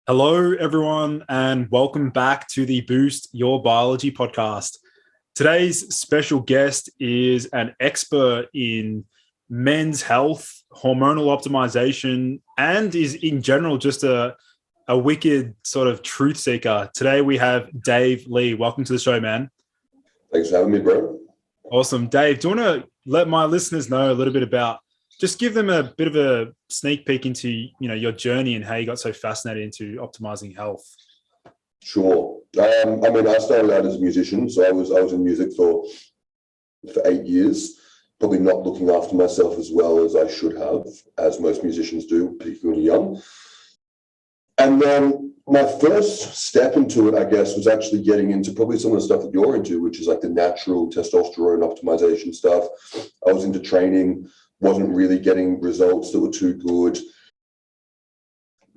Hello, everyone, and welcome back to the Boost Your Biology podcast. Today's special guest is an expert in men's health, hormonal optimization, and is in general just a wicked sort of truth seeker. Today we have Dave Lee. Welcome to the show, man. Thanks for having me, bro. Awesome. Dave, do you want to let my listeners know a little bit about, just give them a bit of a sneak peek into, your journey and how you got so fascinated into optimizing health? Sure. I started out as a musician, so I was in music for 8 years, probably not looking after myself as well as I should have, as most musicians do, particularly young. And then my first step into it, I guess, was actually getting into probably some of the stuff that you're into, which is like the natural testosterone optimization stuff. I was into training, wasn't really getting results that were too good.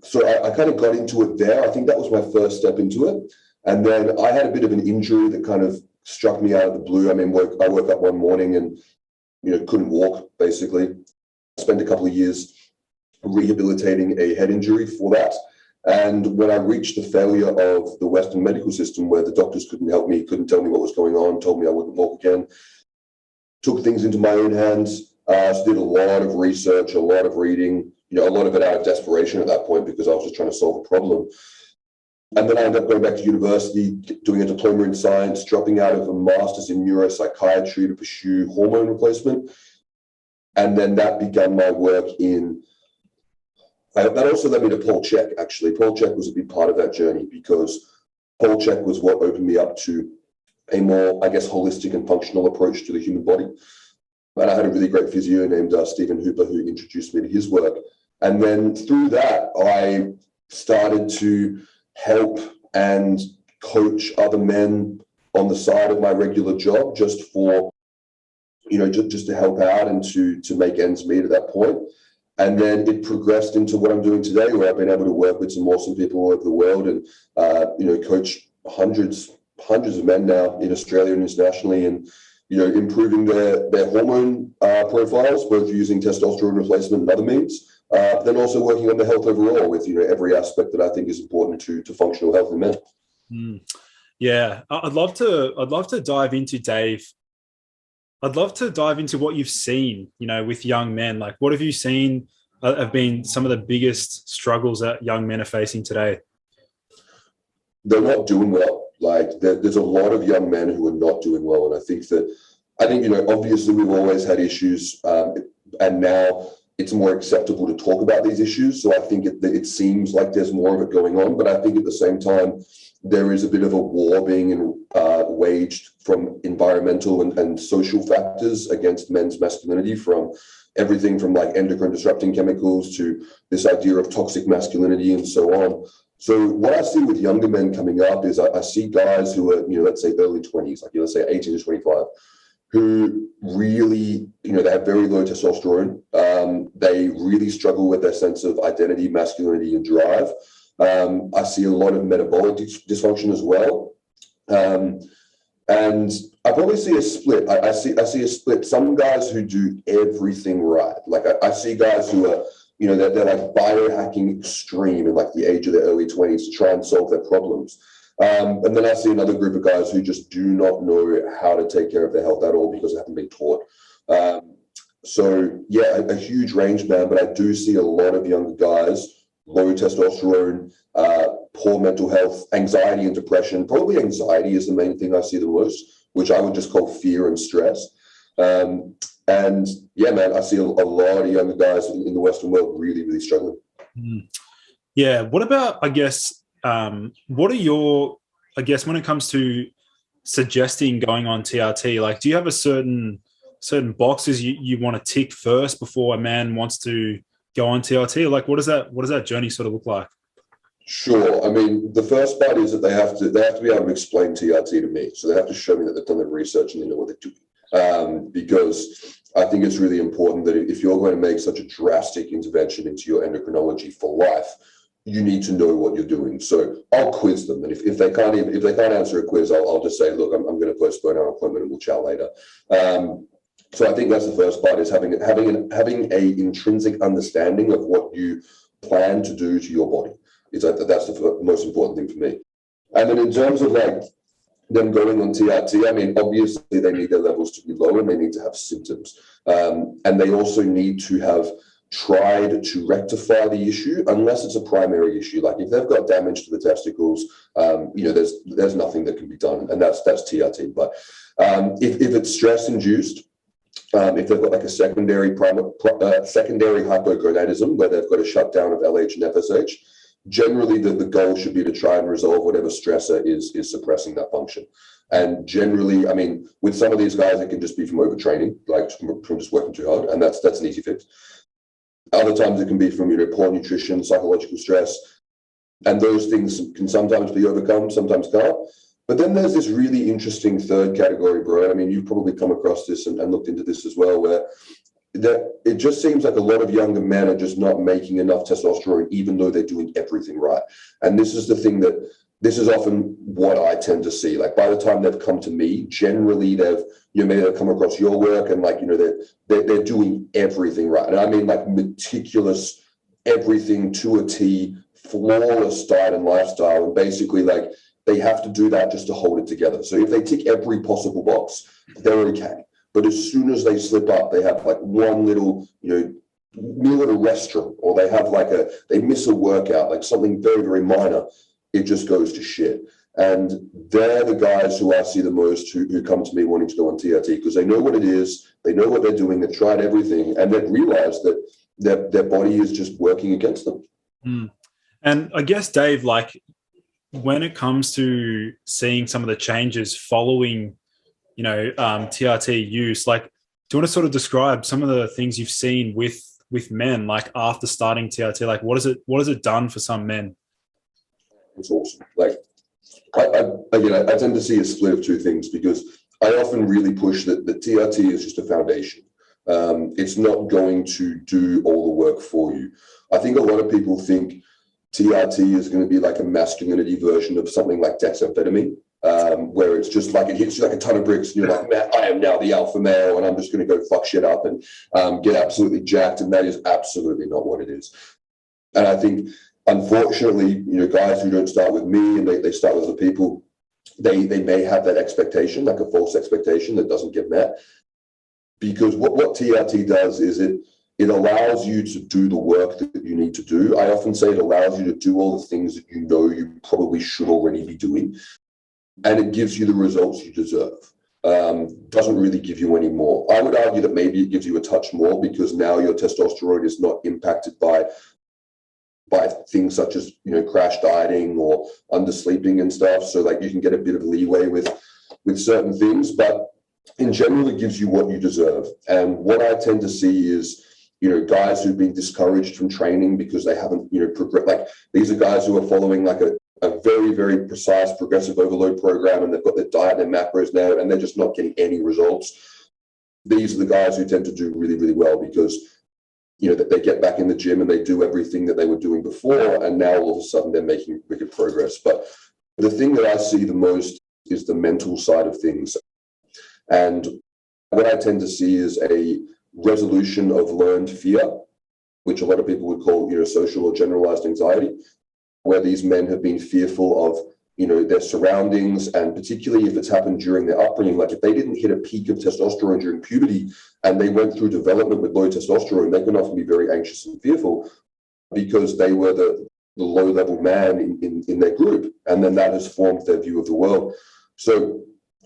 So I kind of got into it there. I think that was my first step into it. And then I had a bit of an injury that kind of struck me out of the blue. I woke up one morning and, couldn't walk, basically. I spent a couple of years rehabilitating a head injury for that. And when I reached the failure of the Western medical system, where the doctors couldn't help me, couldn't tell me what was going on, told me I wouldn't walk again, took things into my own hands. So did a lot of research, a lot of reading, a lot of it out of desperation at that point because I was just trying to solve a problem. And then I ended up going back to university, doing a diploma in science, dropping out of a master's in neuropsychiatry to pursue hormone replacement. And then that began my work in, that also led me to Paul Chek, actually. Paul Chek was a big part of that journey because Paul Chek was what opened me up to a more, I guess, holistic and functional approach to the human body. And I had a really great physio named Stephen Hooper who introduced me to his work. And then through that, I started to help and coach other men on the side of my regular job just for, just to help out and to make ends meet at that point. And then it progressed into what I'm doing today, where I've been able to work with some awesome people all over the world and, coach hundreds of men now in Australia and internationally, and improving their hormone profiles, both using testosterone replacement and other means, but then also working on their health overall with every aspect that I think is important to functional health in men. Yeah, I'd love to dive into, Dave. I'd love to dive into what you've seen, with young men. Like, what have you seen have been some of the biggest struggles that young men are facing today? They're not doing well. Like there's a lot of young men who are not doing well. And I think, obviously we've always had issues and now it's more acceptable to talk about these issues. So I think it seems like there's more of it going on, but I think at the same time, there is a bit of a war being waged from environmental and social factors against men's masculinity, from everything from like endocrine disrupting chemicals to this idea of toxic masculinity and so on. So what I see with younger men coming up is I see guys who are, let's say early 20s, like let's say 18 to 25, who really, they have very low testosterone. They really struggle with their sense of identity, masculinity, and drive. I see a lot of metabolic dysfunction as well. And I probably see a split. I see a split. Some guys who do everything right. Like I see guys who are, they're like biohacking extreme in like the age of their early 20s to try and solve their problems. And then I see another group of guys who just do not know how to take care of their health at all because they haven't been taught. So yeah, a huge range, man. But I do see a lot of younger guys, low testosterone, poor mental health, anxiety and depression. Probably anxiety is the main thing I see the most, which I would just call fear and stress. And yeah, man, I see a lot of younger guys in the Western world really, really struggling. Yeah. What about, what are your, when it comes to suggesting going on TRT, like, do you have a certain boxes you want to tick first before a man wants to go on TRT? Like, what does that journey sort of look like? Sure. I mean, the first part is that they have to be able to explain TRT to me. So they have to show me that they've done their research and they know what they're doing. Because I think it's really important that if you're going to make such a drastic intervention into your endocrinology for life, you need to know what you're doing. So I'll quiz them, and if they can't answer a quiz, I'll just say, look, I'm going to postpone our appointment and we'll chat later. So I think that's the first part, is having a intrinsic understanding of what you plan to do to your body. It's like that's the most important thing for me. And then in terms of like them going on TRT, I mean, obviously they need their levels to be low and they need to have symptoms. And they also need to have tried to rectify the issue, unless it's a primary issue. Like if they've got damage to the testicles, there's nothing that can be done, and that's TRT. But if it's stress induced, if they've got like a secondary hypogonadism where they've got a shutdown of LH and FSH, generally the goal should be to try and resolve whatever stressor is suppressing that function. And generally, I mean, with some of these guys, it can just be from overtraining, like from just working too hard, and that's an easy fix. Other times it can be from poor nutrition, psychological stress, and those things can sometimes be overcome, sometimes can't. But then there's this really interesting third category, bro. I mean, you've probably come across this and looked into this as well, where it just seems like a lot of younger men are just not making enough testosterone, even though they're doing everything right. And this is the thing this is often what I tend to see. Like by the time they've come to me, generally maybe they've come across your work and they're doing everything right. And I mean like meticulous, everything to a T, flawless diet and lifestyle. And basically like they have to do that just to hold it together. So if they tick every possible box, they're okay. But as soon as they slip up, they have like one little, meal at a restaurant, or they miss a workout, like something very, very minor, it just goes to shit. And they're the guys who I see the most who come to me wanting to go on TRT because they know what it is, they know what they're doing, they've tried everything, and they've realized that their body is just working against them. Mm. And I guess, Dave, like when it comes to seeing some of the changes following, TRT use, like, do you want to sort of describe some of the things you've seen with men, like after starting TRT? Like, what has it done for some men? It's awesome. Like, I tend to see a split of two things because I often really push that the TRT is just a foundation. It's not going to do all the work for you. I think a lot of people think TRT is going to be like a masculinity version of something like dexamphetamine, where it's just like it hits you like a ton of bricks and you're like, man, I am now the alpha male and I'm just going to go fuck shit up and get absolutely jacked. And that is absolutely not what it is. And I think, unfortunately, guys who don't start with me and they start with other people, they may have that expectation, like a false expectation that doesn't get met. Because what TRT does is it allows you to do the work that you need to do. I often say it allows you to do all the things that you probably should already be doing. And it gives you the results you deserve. Doesn't really give you any more. I would argue that maybe it gives you a touch more because now your testosterone is not impacted by things such as crash dieting or undersleeping and stuff. So like you can get a bit of leeway with certain things, but in general it gives you what you deserve. And what I tend to see is guys who've been discouraged from training because they haven't progressed. Like these are guys who are following like a very, very precise progressive overload program, and they've got their diet and their macros now, and they're just not getting any results. These are the guys who tend to do really, really well because that they get back in the gym and they do everything that they were doing before, and now all of a sudden they're making wicked progress. But the thing that I see the most is the mental side of things. And what I tend to see is a resolution of learned fear, which a lot of people would call social or generalized anxiety, where these men have been fearful of their surroundings, and particularly if it's happened during their upbringing. Like if they didn't hit a peak of testosterone during puberty and they went through development with low testosterone, they can often be very anxious and fearful because they were the low-level man in their group, and then that has formed their view of the world. So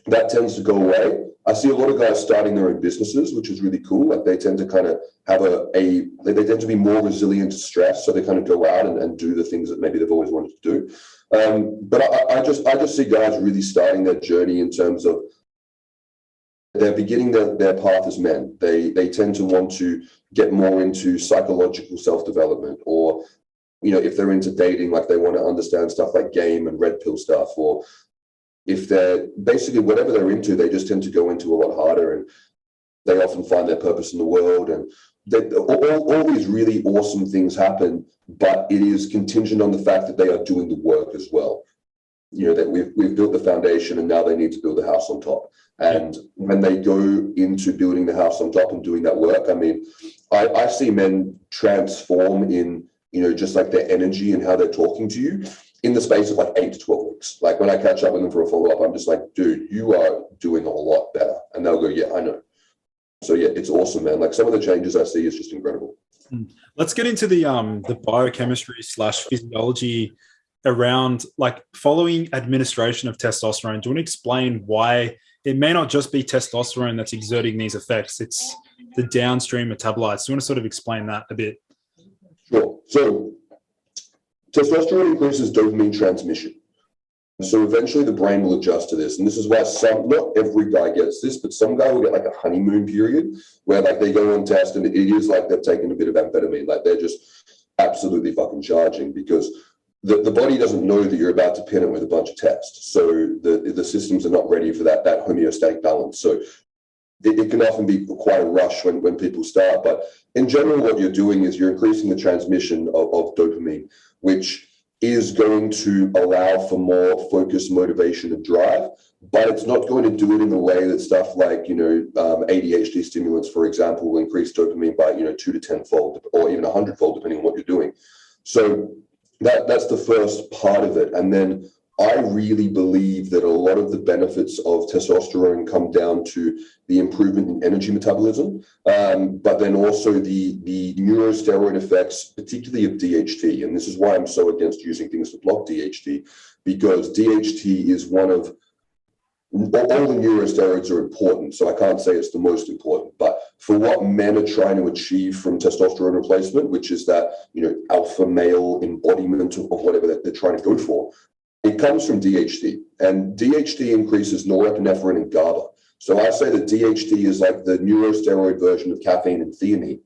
that tends to go away. I see a lot of guys starting their own businesses, which is really cool. Like they tend to kind of have they tend to be more resilient to stress, so they kind of go out and do the things that maybe they've always wanted to do. But I just see guys really starting their journey in terms of they're beginning their path as men. They tend to want to get more into psychological self-development, or if they're into dating, like they want to understand stuff like game and red pill stuff, or if they're basically whatever they're into, they just tend to go into a lot harder, and they often find their purpose in the world. And all these really awesome things happen, but it is contingent on the fact that they are doing the work as well. That we've built the foundation and now they need to build the house on top. And when they go into building the house on top and doing that work, I mean, I see men transform in just like their energy and how they're talking to you in the space of like 8 to 12 weeks. Like when I catch up with them for a follow-up, I'm just like, dude, you are doing a lot better. And they'll go, yeah, I know. So yeah, it's awesome, man. Like some of the changes I see is just incredible. Let's get into the biochemistry / physiology around like following administration of testosterone. Do you want to explain why it may not just be testosterone that's exerting these effects? It's the downstream metabolites. Do you want to sort of explain that a bit? Sure. So testosterone increases dopamine transmission. So eventually the brain will adjust to this. And this is why not every guy gets this, but some guy will get like a honeymoon period where like they go on test and it is like they've taken a bit of amphetamine. Like they're just absolutely fucking charging because the body doesn't know that you're about to pin it with a bunch of tests. So the systems are not ready for that homeostatic balance. So it can often be quite a rush when people start. But in general, what you're doing is you're increasing the transmission of dopamine, which is going to allow for more focus, motivation, and drive, but it's not going to do it in the way that stuff like, ADHD stimulants, for example, will increase dopamine by, 2 to 10-fold or even 100-fold, depending on what you're doing. So that's the first part of it. And then I really believe that a lot of the benefits of testosterone come down to the improvement in energy metabolism, but then also the neurosteroid effects, particularly of DHT. And this is why I'm so against using things to block DHT, because DHT is one of all the neurosteroids are important, so I can't say it's the most important. But for what men are trying to achieve from testosterone replacement, which is that alpha male embodiment of whatever they're trying to go for, it comes from DHT, and DHT increases norepinephrine and GABA. So I say that DHT is like the neurosteroid version of caffeine and theanine.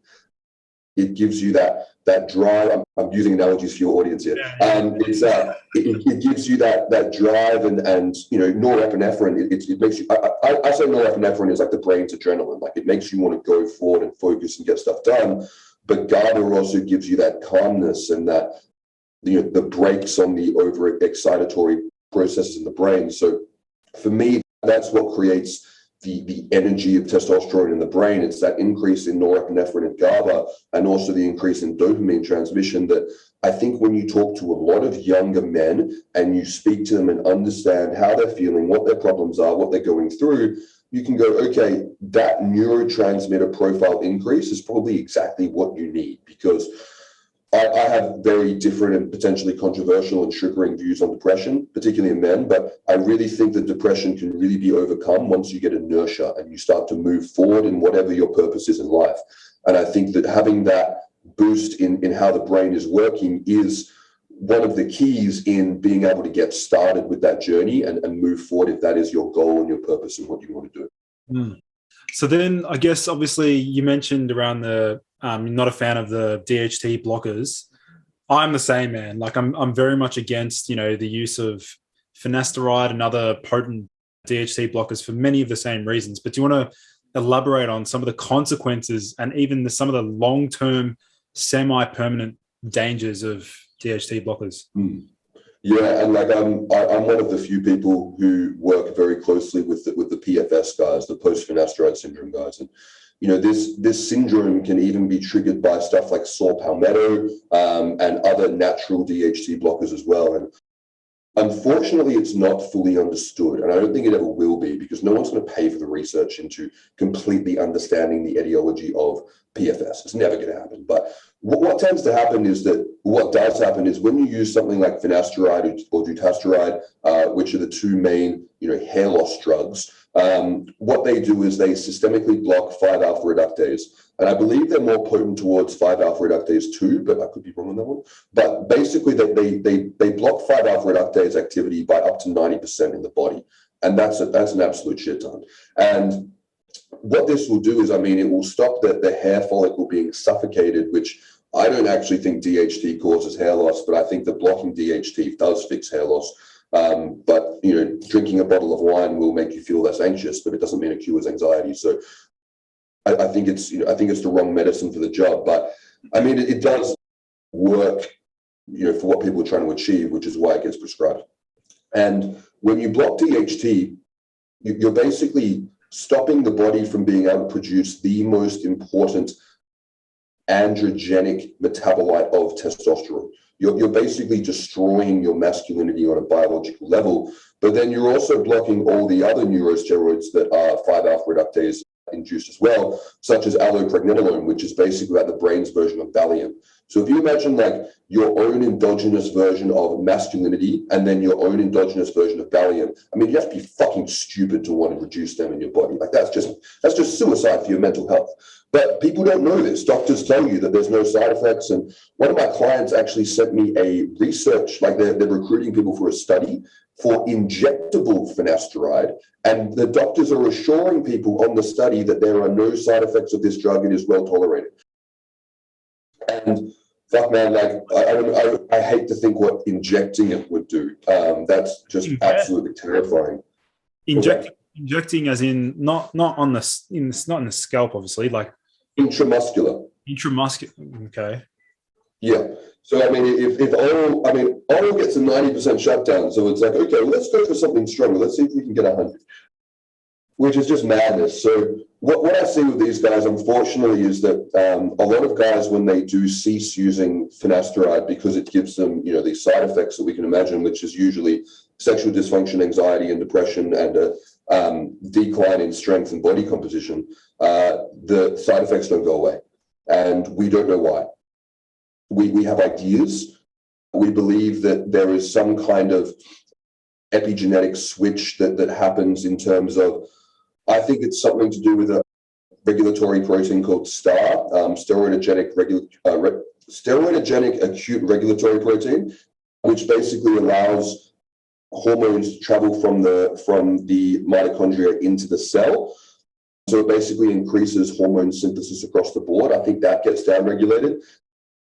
It gives you that drive. I'm using analogies for your audience here. It gives you that drive and norepinephrine. It makes you. I say norepinephrine is like the brain's adrenaline. Like it makes you want to go forward and focus and get stuff done. But GABA also gives you that calmness and that the brakes on the over-excitatory processes in the brain. So for me, that's what creates the energy of testosterone in the brain. It's that increase in norepinephrine and GABA and also the increase in dopamine transmission that I think when you talk to a lot of younger men and you speak to them and understand how they're feeling, what their problems are, what they're going through, you can go, okay, that neurotransmitter profile increase is probably exactly what you need, because I have very different and potentially controversial and triggering views on depression, particularly in men, but I really think that depression can really be overcome once you get inertia and you start to move forward in whatever your purpose is in life. And I think that having that boost in how the brain is working is one of the keys in being able to get started with that journey and move forward if that is your goal and your purpose and what you want to do. Mm. So then I guess obviously you mentioned around the you're not a fan of the DHT blockers. I'm the same, man. Like I'm very much against, the use of finasteride and other potent DHT blockers for many of the same reasons. But do you want to elaborate on some of the consequences and even some of the long-term semi-permanent dangers of DHT blockers? Yeah, and like I'm one of the few people who work very closely with the PFS guys, the post-finasteride syndrome guys, and this syndrome can even be triggered by stuff like saw palmetto and other natural DHT blockers as well. And unfortunately, it's not fully understood, and I don't think it ever will be, because no one's going to pay for the research into completely understanding the etiology of PFS. It's never going to happen. But what tends to happen is that what does happen is when you use something like finasteride or dutasteride, which are the two main hair loss drugs, what they do is they systemically block 5-alpha reductase. And I believe they're more potent towards 5-alpha reductase 2, but I could be wrong on that one. But basically, they block 5-alpha reductase activity by up to 90% in the body. And that's an absolute shit ton. And what this will do is, it will stop the hair follicle being suffocated, which I don't actually think DHT causes hair loss, but I think that blocking DHT does fix hair loss. But drinking a bottle of wine will make you feel less anxious, but it doesn't mean it cures anxiety. So I think it's the wrong medicine for the job. But it does work, for what people are trying to achieve, which is why it gets prescribed. And when you block DHT, you're basically stopping the body from being able to produce the most important androgenic metabolite of testosterone. You're basically destroying your masculinity on a biological level, but then you're also blocking all the other neurosteroids that are 5-alpha reductase induced as well, such as allopregnenolone, which is basically like the brain's version of Valium. So if you imagine like your own endogenous version of masculinity and then your own endogenous version of Valium, I mean, you have to be fucking stupid to want to reduce them in your body. Like that's just suicide for your mental health. But people don't know this. Doctors tell you that there's no side effects. And one of my clients actually sent me a research, like they're recruiting people for a study for injectable finasteride. And the doctors are assuring people on the study that there are no side effects of this drug. It is well tolerated. And fuck, man, like I hate to think what injecting it would do. That's just absolutely terrifying. Injecting as in not in the scalp, obviously, like intramuscular. Okay. Yeah. So I mean, if oral gets a 90% shutdown, so it's like, okay, well, let's go for something stronger. Let's see if we can get 100, which is just madness. So what I see with these guys, unfortunately, is that a lot of guys, when they do cease using finasteride because it gives them, these side effects that we can imagine, which is usually sexual dysfunction, anxiety, and depression, and a decline in strength and body composition, the side effects don't go away, and we don't know why. We have ideas. We believe that there is some kind of epigenetic switch that happens in terms of, I think it's something to do with a regulatory protein called STAR, steroidogenic acute regulatory protein, which basically allows hormones to travel from the mitochondria into the cell. So it basically increases hormone synthesis across the board. I think that gets downregulated.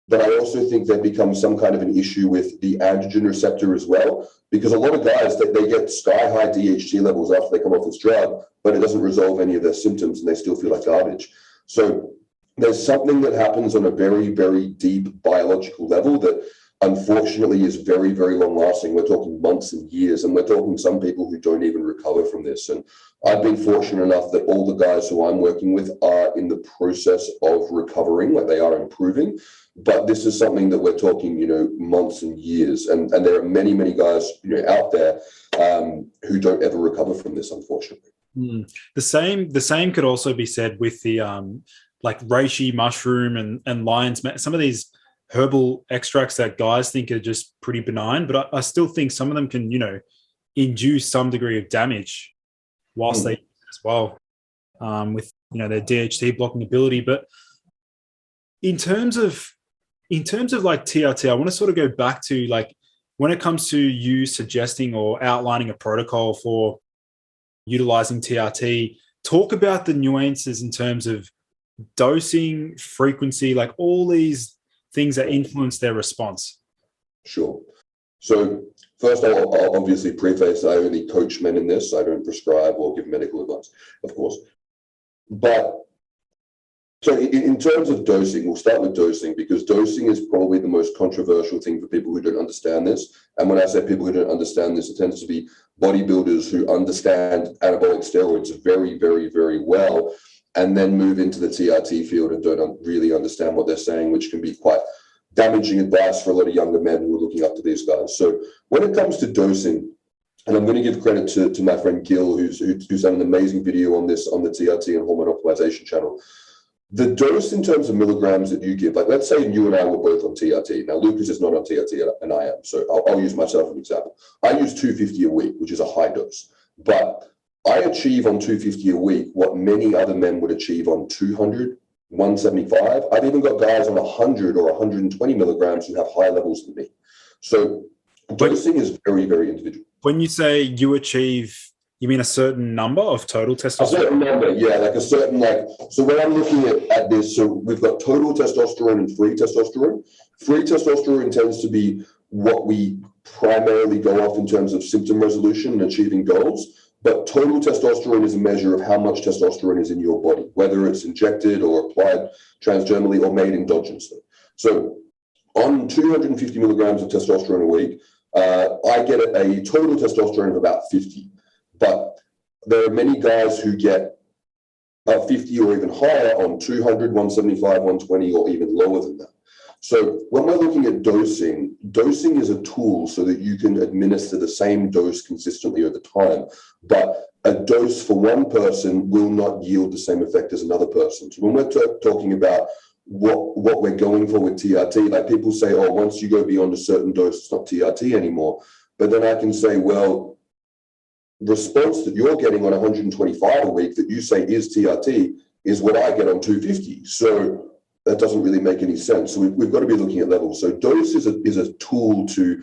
But I also think there becomes some kind of an issue with the androgen receptor as well, because a lot of guys, they get sky-high DHT levels after they come off this drug, but it doesn't resolve any of their symptoms and they still feel like garbage. So there's something that happens on a very, very deep biological level that unfortunately is very, very long-lasting. We're talking months and years, and we're talking some people who don't even recover from this. And I've been fortunate enough that all the guys who I'm working with are in the process of recovering, like they are improving. But this is something that we're talking, months and years. And there are many, many guys, out there who don't ever recover from this, unfortunately. The same could also be said with the like reishi mushroom and lion's mane. Some of these herbal extracts that guys think are just pretty benign, but I still think some of them can, induce some degree of damage whilst they as well with, their DHT blocking ability. But in terms of like TRT, I want to sort of go back to like when it comes to you suggesting or outlining a protocol for utilizing TRT, talk about the nuances in terms of dosing, frequency, like all these things that influence their response. Sure. So first, I'll obviously preface I only coach men in this. I don't prescribe or give medical advice, of course. But so in terms of dosing, we'll start with dosing, because dosing is probably the most controversial thing for people who don't understand this. And when I say people who don't understand this, it tends to be bodybuilders who understand anabolic steroids very, very, very well, and then move into the TRT field and don't really understand what they're saying, which can be quite damaging advice for a lot of younger men who are looking up to these guys. So when it comes to dosing, and I'm going to give credit to my friend Gil, who's done an amazing video on this on the TRT and hormone optimization channel. The dose in terms of milligrams that you give, like let's say you and I were both on TRT. Now, Lucas is not on TRT and I am, so I'll use myself as an example. I use 250 a week, which is a high dose, but I achieve on 250 a week what many other men would achieve on 200, 175. I've even got guys on 100 or 120 milligrams who have higher levels than me. So dosing is very, very individual. When you say you achieve, you mean a certain number of total testosterone? A certain number, yeah, like a certain, so when I'm looking at this, so we've got total testosterone and free testosterone. Free testosterone tends to be what we primarily go off in terms of symptom resolution and achieving goals. But total testosterone is a measure of how much testosterone is in your body, whether it's injected or applied transdermally or made endogenously. So on 250 milligrams of testosterone a week, I get a total testosterone of about 50. But there are many guys who get 50 or even higher on 200, 175, 120, or even lower than that. So when we're looking at dosing is a tool so that you can administer the same dose consistently over time. But a dose for one person will not yield the same effect as another person. So when we're talking about what we're going for with TRT, like people say, oh, once you go beyond a certain dose, it's not TRT anymore. But then I can say, well, response that you're getting on 125 a week that you say is TRT is what I get on 250. So that doesn't really make any sense. So we've got to be looking at levels. So dose is a tool to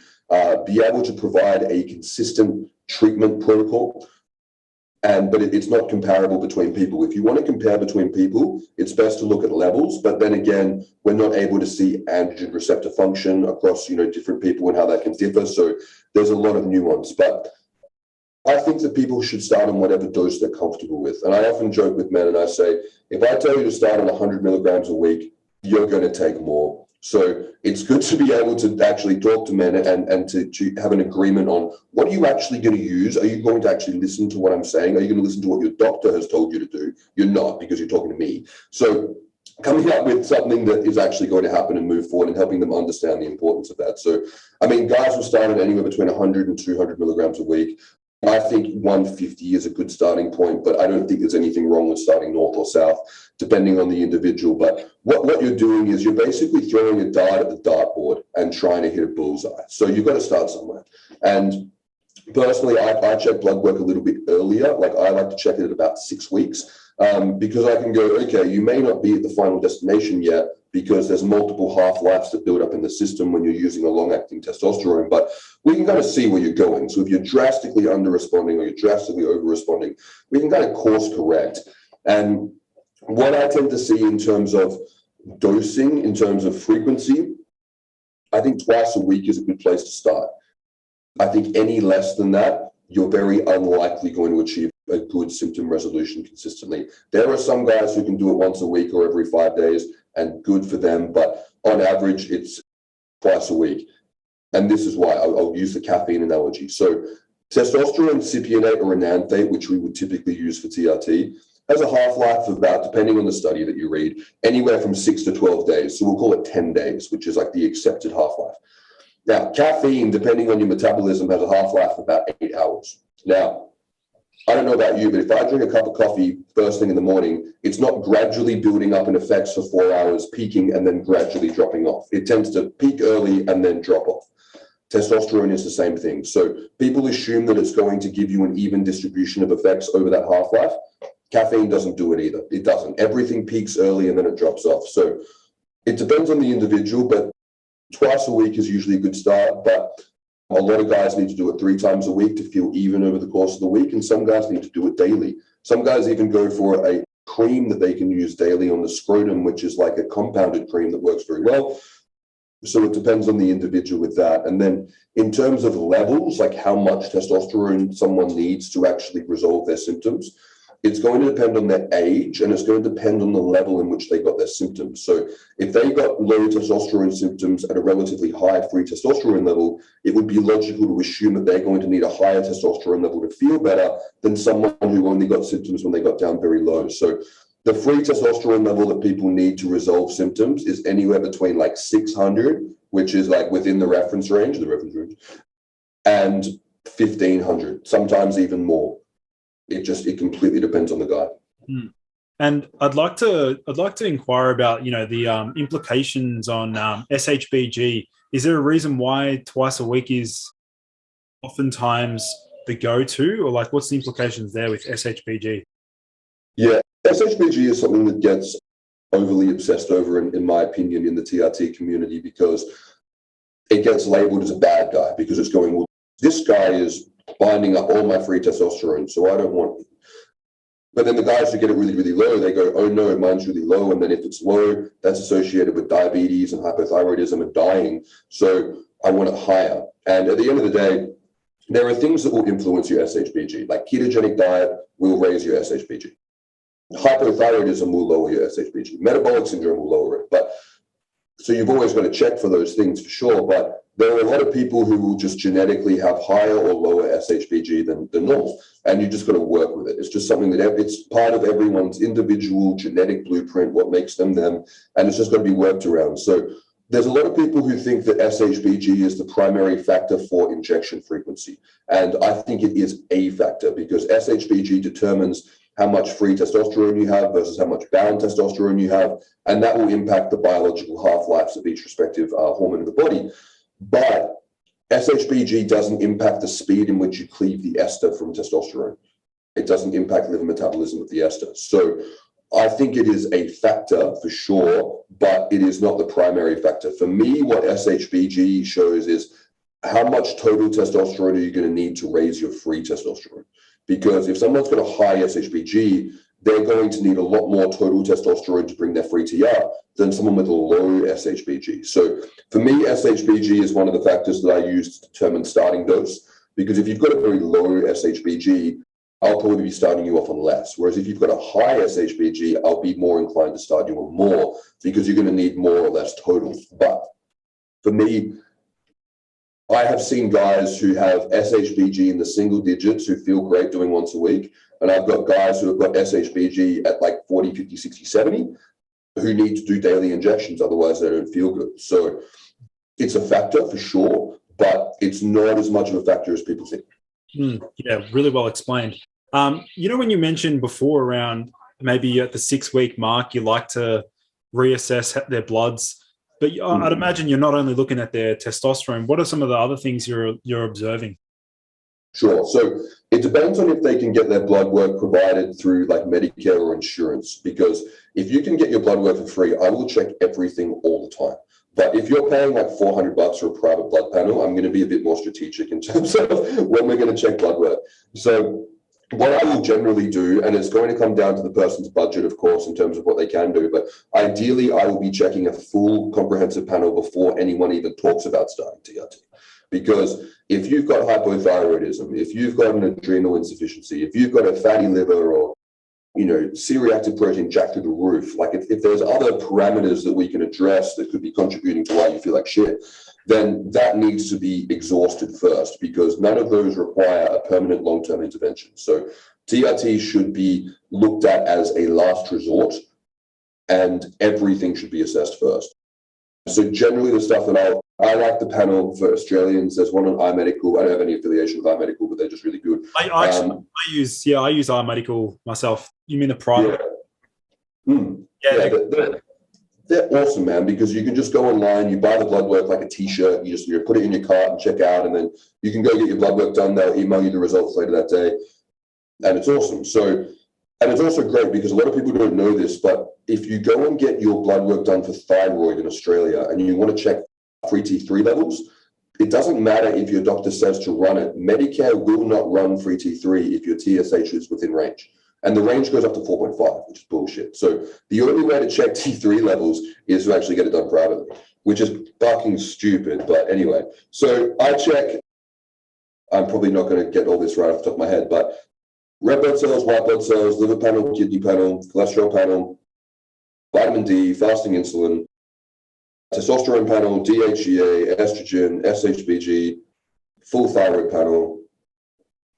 be able to provide a consistent treatment protocol. But it's not comparable between people. If you want to compare between people, it's best to look at levels. But then again, we're not able to see androgen receptor function across, different people and how that can differ. So there's a lot of nuance. But I think that people should start on whatever dose they're comfortable with. And I often joke with men and I say, if I tell you to start on 100 milligrams a week, you're going to take more. So it's good to be able to actually talk to men and to have an agreement on what are you actually going to use? Are you going to actually listen to what I'm saying? Are you going to listen to what your doctor has told you to do? You're not, because you're talking to me. So coming up with something that is actually going to happen and move forward and helping them understand the importance of that. So, guys will start at anywhere between 100 and 200 milligrams a week. I think 150 is a good starting point, but I don't think there's anything wrong with starting north or south, depending on the individual. But what you're doing is you're basically throwing a dart at the dartboard and trying to hit a bullseye. So you've got to start somewhere. And personally, I check blood work a little bit earlier. Like I like to check it at about 6 weeks because I can go, okay, you may not be at the final destination yet, because there's multiple half-lives that build up in the system when you're using a long-acting testosterone, but we can kind of see where you're going. So if you're drastically under-responding or you're drastically over-responding, we can kind of course correct. And what I tend to see in terms of dosing, in terms of frequency, I think twice a week is a good place to start. I think any less than that, you're very unlikely going to achieve a good symptom resolution consistently. There are some guys who can do it once a week or every 5 days, and good for them, but on average, it's twice a week. And this is why I'll use the caffeine analogy. So testosterone cypionate or enanthate, which we would typically use for TRT, has a half-life of about, depending on the study that you read, anywhere from 6 to 12 days. So we'll call it 10 days, which is like the accepted half-life. Now, caffeine, depending on your metabolism, has a half-life of about 8 hours. Now, I don't know about you, but if I drink a cup of coffee first thing in the morning, it's not gradually building up in effects for 4 hours, peaking, and then gradually dropping off. It tends to peak early and then drop off. Testosterone is the same thing. So people assume that it's going to give you an even distribution of effects over that half-life. Caffeine doesn't do it either. It doesn't. Everything peaks early and then it drops off. So it depends on the individual, but twice a week is usually a good start. But a lot of guys need to do it 3 times a week to feel even over the course of the week. And some guys need to do it daily. Some guys even go for a cream that they can use daily on the scrotum, which is like a compounded cream that works very well. So it depends on the individual with that. And then in terms of levels, like how much testosterone someone needs to actually resolve their symptoms, it's going to depend on their age, and it's going to depend on the level in which they got their symptoms. So if they got low testosterone symptoms at a relatively high free testosterone level, it would be logical to assume that they're going to need a higher testosterone level to feel better than someone who only got symptoms when they got down very low. So the free testosterone level that people need to resolve symptoms is anywhere between like 600, which is like within the reference range, and 1500, sometimes even more. It completely depends on the guy. And I'd like to inquire about the implications on SHBG. Is there a reason why twice a week is oftentimes the go-to, or like what's the implications there with SHBG? Yeah, SHBG is something that gets overly obsessed over, in my opinion, in the TRT community, because it gets labeled as a bad guy because it's going, well, this guy is binding up all my free testosterone, so I don't want it. But then the guys who get it really, really low, they go, oh no, mine's really low. And then if it's low, that's associated with diabetes and hypothyroidism and dying. So I want it higher. And at the end of the day, there are things that will influence your SHBG, like ketogenic diet will raise your SHBG. Hypothyroidism will lower your SHBG. Metabolic syndrome will lower it. But so you've always got to check for those things for sure. But there are a lot of people who will just genetically have higher or lower SHBG than normal, and you just got to work with it. It's just something that it's part of everyone's individual genetic blueprint, what makes them them, and it's just got to be worked around. So there's a lot of people who think that SHBG is the primary factor for injection frequency, and I think it is a factor because SHBG determines how much free testosterone you have versus how much bound testosterone you have, and that will impact the biological half-lives of each respective hormone in the body. But SHBG doesn't impact the speed in which you cleave the ester from testosterone. It doesn't impact liver metabolism of the ester. So I think it is a factor for sure, but it is not the primary factor. For me, what SHBG shows is how much total testosterone are you going to need to raise your free testosterone? Because if someone's got a high SHBG, they're going to need a lot more total testosterone to bring their free T up than someone with a low SHBG. So for me, SHBG is one of the factors that I use to determine starting dose, because if you've got a very low SHBG, I'll probably be starting you off on less. Whereas if you've got a high SHBG, I'll be more inclined to start you on more because you're going to need more or less total. But for me, I have seen guys who have SHBG in the single digits who feel great doing once a week. And I've got guys who have got SHBG at like 40, 50, 60, 70 who need to do daily injections. Otherwise, they don't feel good. So it's a factor for sure, but it's not as much of a factor as people think. Yeah, really well explained. You know, when you mentioned before around maybe at the 6-week mark, you like to reassess their bloods. But I'd imagine you're not only looking at their testosterone. What are some of the other things you're observing? Sure. So it depends on if they can get their blood work provided through like Medicare or insurance, because if you can get your blood work for free, I will check everything all the time. But if you're paying like $400 for a private blood panel, I'm going to be a bit more strategic in terms of when we're going to check blood work. So what I will generally do, and it's going to come down to the person's budget, of course, in terms of what they can do, but ideally I will be checking a full comprehensive panel before anyone even talks about starting TRT. Because if you've got hypothyroidism, if you've got an adrenal insufficiency, if you've got a fatty liver or, you know, C-reactive protein jacked through the roof, like if there's other parameters that we can address that could be contributing to why you feel like shit, then that needs to be exhausted first, because none of those require a permanent long-term intervention. So TRT should be looked at as a last resort, and everything should be assessed first. So generally the stuff that I like the panel for Australians. There's one on iMedical. I don't have any affiliation with iMedical, but they're just really good. I use iMedical myself. You mean the private? Yeah. They're awesome, man, because you can just go online, you buy the blood work like a t-shirt, you put it in your cart and check out, and then you can go get your blood work done. They'll email you the results later that day, and it's awesome. So, and it's also great because a lot of people don't know this, but if you go and get your blood work done for thyroid in Australia and you want to check free T3 levels, it doesn't matter if your doctor says to run it. Medicare will not run free T3 if your TSH is within range. And the range goes up to 4.5, which is bullshit. So the only way to check T3 levels is to actually get it done privately, which is fucking stupid. But anyway, so I check, I'm probably not going to get all this right off the top of my head, but red blood cells, white blood cells, liver panel, kidney panel, cholesterol panel, vitamin D, fasting insulin, testosterone panel, DHEA, estrogen, SHBG, full thyroid panel,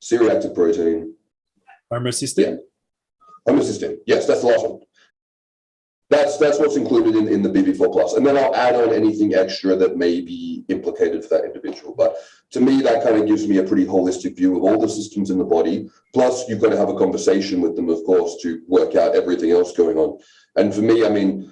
C-reactive protein. Homocysteine? Yeah. Homocysteine. Yes, that's the last one. That's what's included in the BB4 plus. And then I'll add on anything extra that may be implicated for that individual. But to me, that kind of gives me a pretty holistic view of all the systems in the body. Plus, you've got to have a conversation with them, of course, to work out everything else going on. And for me, I mean,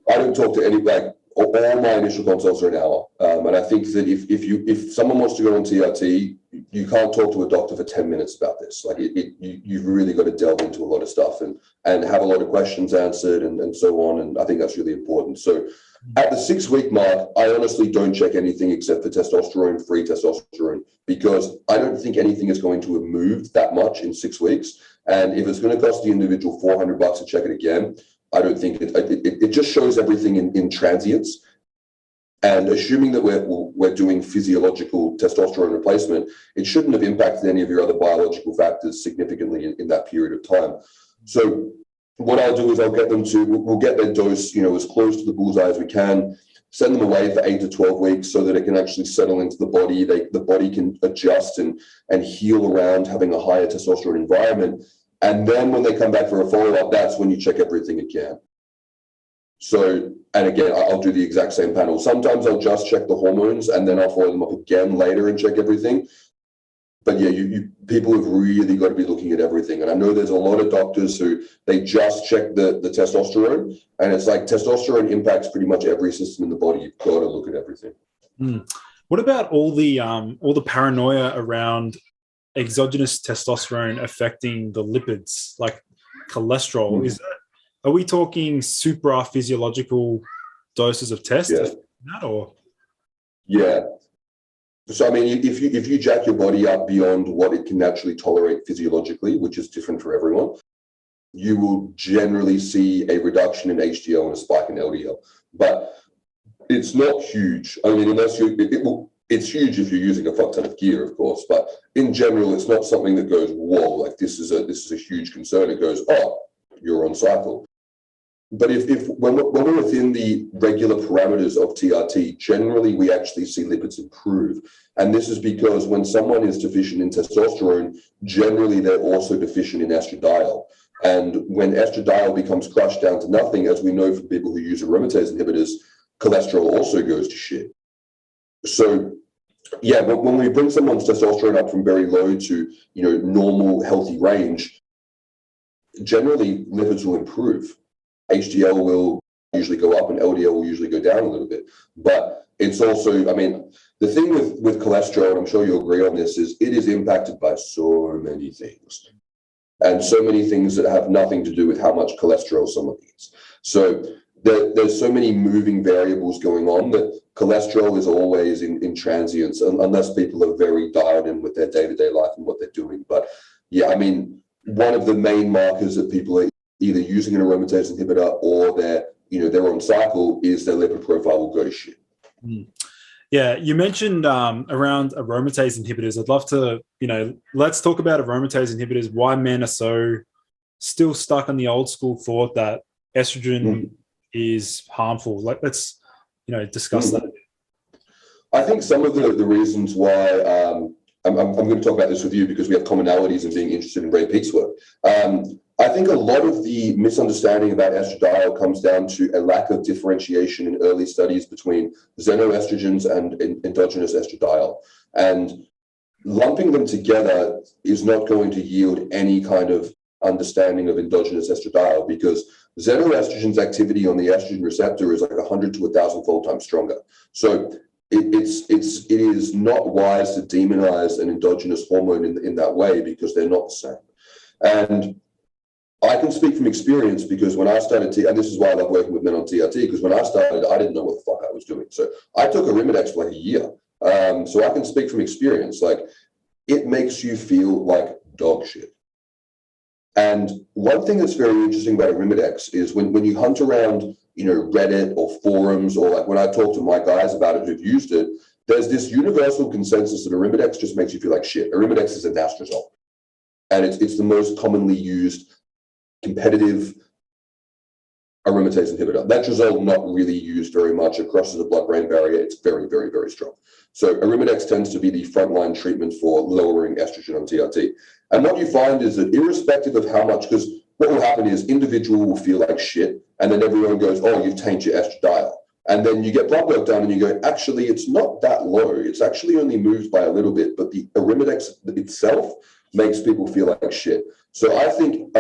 I don't talk to any, like, all my initial consults are an hour. And I think that if someone wants to go on TRT, you can't talk to a doctor for 10 minutes about this. Like you've really got to delve into a lot of stuff and have a lot of questions answered and so on. And I think that's really important. So at the 6-week mark, I honestly don't check anything except for testosterone, free testosterone, because I don't think anything is going to have moved that much in 6 weeks. And if it's going to cost the individual $400 to check it again, I don't think it just shows everything in transience. And assuming that we're doing physiological testosterone replacement, it shouldn't have impacted any of your other biological factors significantly in that period of time. So what I'll do is we'll get their dose, as close to the bullseye as we can. send them away for 8 to 12 weeks so that it can actually settle into the body. The body can adjust and heal around having a higher testosterone environment. And then when they come back for a follow-up, that's when you check everything again. So, and again, I'll do the exact same panel. Sometimes I'll just check the hormones and then I'll follow them up again later and check everything. But yeah, people have really got to be looking at everything. And I know there's a lot of doctors who they just check the testosterone, and it's like testosterone impacts pretty much every system in the body. You've got to look at everything. What about all the paranoia around exogenous testosterone affecting the lipids, like cholesterol? Are we talking super physiological doses of test? Yeah. So, I mean, if you jack your body up beyond what it can naturally tolerate physiologically, which is different for everyone, you will generally see a reduction in HDL and a spike in LDL. But it's not huge. I mean, unless it's huge if you're using a fuck ton of gear, of course. But in general, it's not something that goes, whoa, like this is a huge concern. It goes, oh, you're on cycle. But when we're within the regular parameters of TRT, generally we actually see lipids improve. And this is because when someone is deficient in testosterone, generally they're also deficient in estradiol. And when estradiol becomes crushed down to nothing, as we know from people who use aromatase inhibitors, cholesterol also goes to shit. So yeah, but when we bring someone's testosterone up from very low to normal, healthy range, generally lipids will improve. HDL will usually go up and LDL will usually go down a little bit. But it's also, I mean, the thing with cholesterol, and I'm sure you'll agree on this, is it is impacted by so many things. And so many things that have nothing to do with how much cholesterol someone eats. So there's so many moving variables going on that cholesterol is always in transience, unless people are very dialed in with their day-to-day life and what they're doing. But yeah, I mean, one of the main markers that people are either using an aromatase inhibitor or they're on cycle is their lipid profile will go to shit. Yeah, you mentioned around aromatase inhibitors. I'd love to, let's talk about aromatase inhibitors, why men are so still stuck on the old school thought that estrogen is harmful. Like, let's, discuss that. I think some of the reasons why I'm going to talk about this with you because we have commonalities in being interested in Ray Peak's work. I think a lot of the misunderstanding about estradiol comes down to a lack of differentiation in early studies between xenoestrogens and endogenous estradiol. And lumping them together is not going to yield any kind of understanding of endogenous estradiol because xenoestrogen's activity on the estrogen receptor is like 100 to 1,000-fold times stronger. So it is not wise to demonize an endogenous hormone in that way because they're not the same. And I can speak from experience because when I started, and this is why I love working with men on TRT, because when I started, I didn't know what the fuck I was doing. So I took Aromatase for like a year. So I can speak from experience. Like, it makes you feel like dog shit. And one thing that's very interesting about Aromatase is when you hunt around, Reddit or forums, or like when I talk to my guys about it who've used it, there's this universal consensus that Aromatase just makes you feel like shit. Aromatase is a anastrozole. And it's the most commonly used competitive aromatase inhibitor. Letrozole not really used very much. It crosses the blood-brain barrier. It's very, very, very strong. So Aromatase tends to be the frontline treatment for lowering estrogen on TRT. And what you find is that irrespective of how much, because what will happen is individual will feel like shit, and then everyone goes, oh, you've tainted your estradiol. And then you get blood work done and you go, actually, it's not that low. It's actually only moved by a little bit, but the Aromatase itself makes people feel like shit. So I think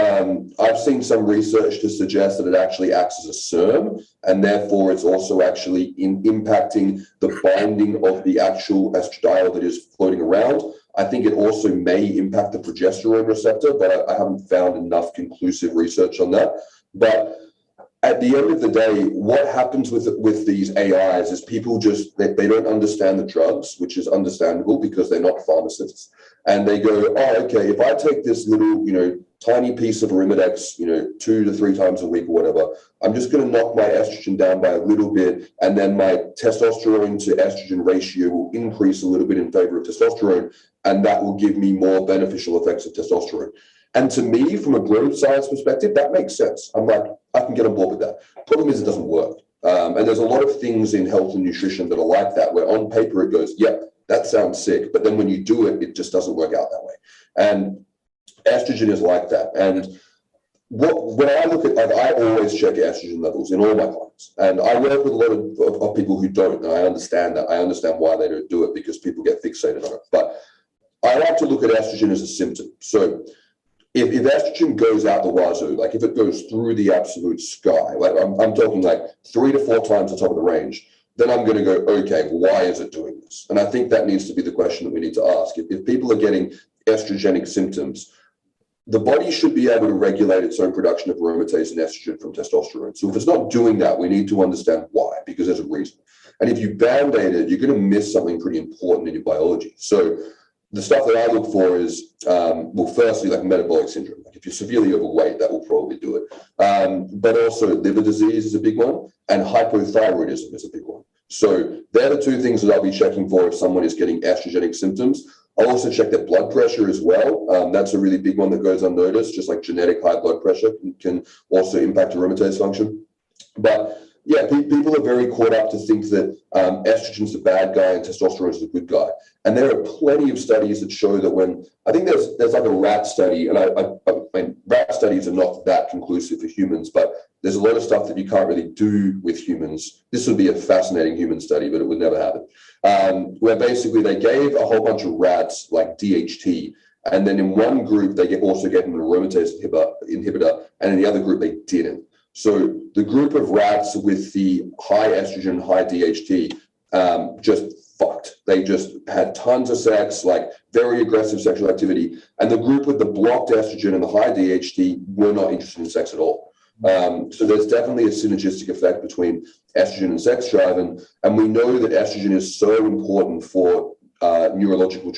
I've seen some research to suggest that it actually acts as a SERM, and therefore it's also actually impacting the binding of the actual estradiol that is floating around. I think it also may impact the progesterone receptor, but I haven't found enough conclusive research on that. But at the end of the day, what happens with these AIs is people just, they don't understand the drugs, which is understandable because they're not pharmacists. And they go, oh, okay, if I take this little, tiny piece of Aromatase, 2 to 3 times a week or whatever, I'm just going to knock my estrogen down by a little bit. And then my testosterone to estrogen ratio will increase a little bit in favor of testosterone. And that will give me more beneficial effects of testosterone. And to me, from a growth science perspective, that makes sense. I'm like, I can get on board with that. Problem is, it doesn't work. And there's a lot of things in health and nutrition that are like that, where on paper it goes, yeah, that sounds sick. But then when you do it, it just doesn't work out that way. And estrogen is like that. And when I look at, like, I always check estrogen levels in all my clients. And I work with a lot of people who don't. And I understand that. I understand why they don't do it, because people get fixated on it. But I like to look at estrogen as a symptom. So if estrogen goes out the wazoo, like if it goes through the absolute sky, like I'm talking like 3 to 4 times the top of the range, then I'm going to go, okay, why is it doing this? And I think that needs to be the question that we need to ask. If people are getting estrogenic symptoms, the body should be able to regulate its own production of aromatase and estrogen from testosterone. So if it's not doing that, we need to understand why, because there's a reason. And if you band-aid it, you're going to miss something pretty important in your biology. So the stuff that I look for is, well, firstly, like metabolic syndrome. Like if you're severely overweight, that will probably do it. But also liver disease is a big one, and hypothyroidism is a big one. So they're the 2 things that I'll be checking for if someone is getting estrogenic symptoms. I'll also check their blood pressure as well. That's a really big one that goes unnoticed, just like genetic high blood pressure can also impact aromatase function. But yeah, people are very caught up to think that estrogen's the bad guy and testosterone is the good guy. And there are plenty of studies that show that when, I think there's like a rat study, and I mean, rat studies are not that conclusive for humans, but there's a lot of stuff that you can't really do with humans. This would be a fascinating human study, but it would never happen. Where basically they gave a whole bunch of rats like DHT, and then in one group they also gave them an aromatase inhibitor, and in the other group they didn't. So the group of rats with the high estrogen, high DHT, just fucked. They just had tons of sex, like very aggressive sexual activity. And the group with the blocked estrogen and the high DHT were not interested in sex at all. So there's definitely a synergistic effect between estrogen and sex drive. And we know that estrogen is so important for neurological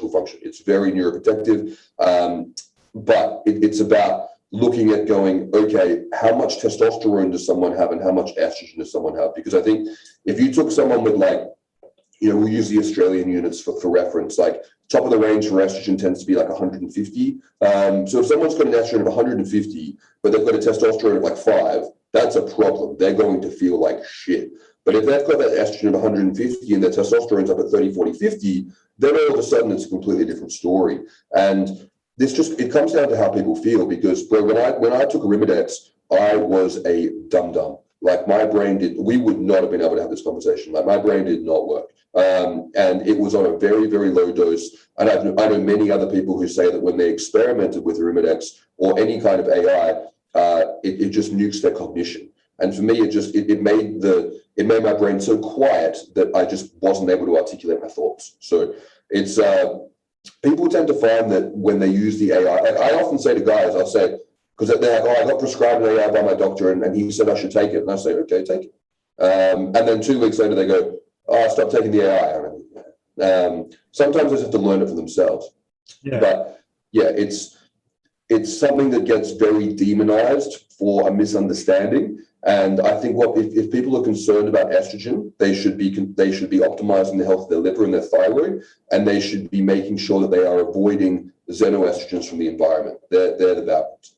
function. It's very neuroprotective, but it's about looking at going, okay, how much testosterone does someone have and how much estrogen does someone have? Because I think if you took someone with, like, we'll use the Australian units for reference, like top of the range for estrogen tends to be like 150. So if someone's got an estrogen of 150, but they've got a testosterone of like 5, that's a problem. They're going to feel like shit. But if they've got that estrogen of 150 and their testosterone's up at 30, 40, 50, then all of a sudden it's a completely different story. And it comes down to how people feel, because when I took Arimidex, I was a dum-dum. Like my brain we would not have been able to have this conversation. Like my brain did not work. And it was on a very, very low dose. And I know many other people who say that when they experimented with Arimidex or any kind of AI, it just nukes their cognition. And for me, it made my brain so quiet that I just wasn't able to articulate my thoughts. So it's people tend to find that when they use the AI, like I often say to guys, I'll say, because they're like, oh, I got prescribed an AI by my doctor and he said I should take it. And I say, okay, take it. And then 2 weeks later they go, oh, stop taking the AI. Sometimes they just have to learn it for themselves. Yeah. But yeah, it's something that gets very demonized for a misunderstanding. And I think if people are concerned about estrogen, they should be optimizing the health of their liver and their thyroid, and they should be making sure that they are avoiding xenoestrogens from the environment. They're the bad ones.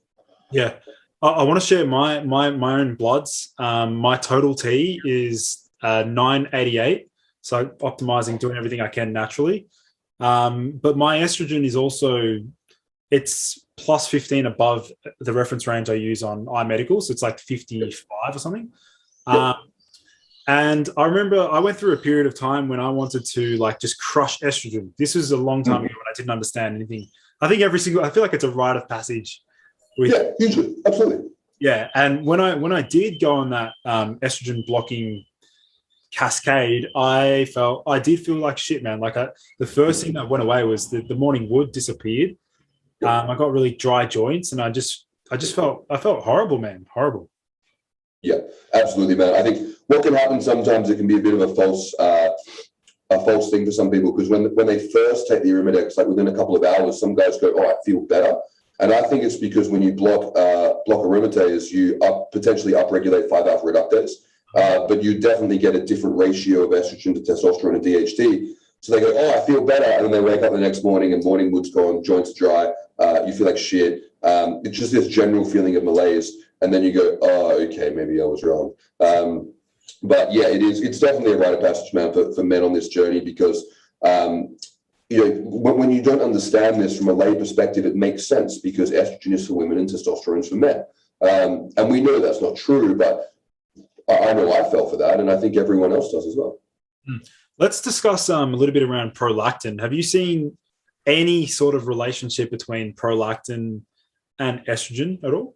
Yeah, I want to share my own bloods. My total T is 988, so optimizing, doing everything I can naturally. But my estrogen is also, it's plus 15 above the reference range I use on iMedical. So it's like 55 or something. And I remember I went through a period of time when I wanted to like just crush estrogen. This was a long time ago when I didn't understand anything. I think I feel like it's a rite of passage. Yeah, usually, absolutely. Yeah, and when I did go on that estrogen blocking cascade, I did feel like shit, man. Like the first thing that went away was the morning wood disappeared. I got really dry joints, and I felt horrible, man. Horrible. Yeah, absolutely, man. I think what can happen sometimes, it can be a bit of a false thing for some people, because when they first take the Arimidex, like within a couple of hours, some guys go, "Oh, I feel better," and I think it's because when you block aromatase, you potentially upregulate 5-alpha reductase, but you definitely get a different ratio of estrogen to testosterone and DHT. So they go, "Oh, I feel better," and then they wake up the next morning and morning wood's gone, joints dry, you feel like shit. It's just this general feeling of malaise. and then you go, oh, okay, maybe I was wrong. But yeah, it's definitely a rite of passage, man, for men on this journey, because when you don't understand this from a lay perspective, it makes sense, because estrogen is for women and testosterone is for men. And we know that's not true, but I know I fell for that, and I think everyone else does as well. Let's discuss a little bit around prolactin. Have you seen any sort of relationship between prolactin and estrogen at all?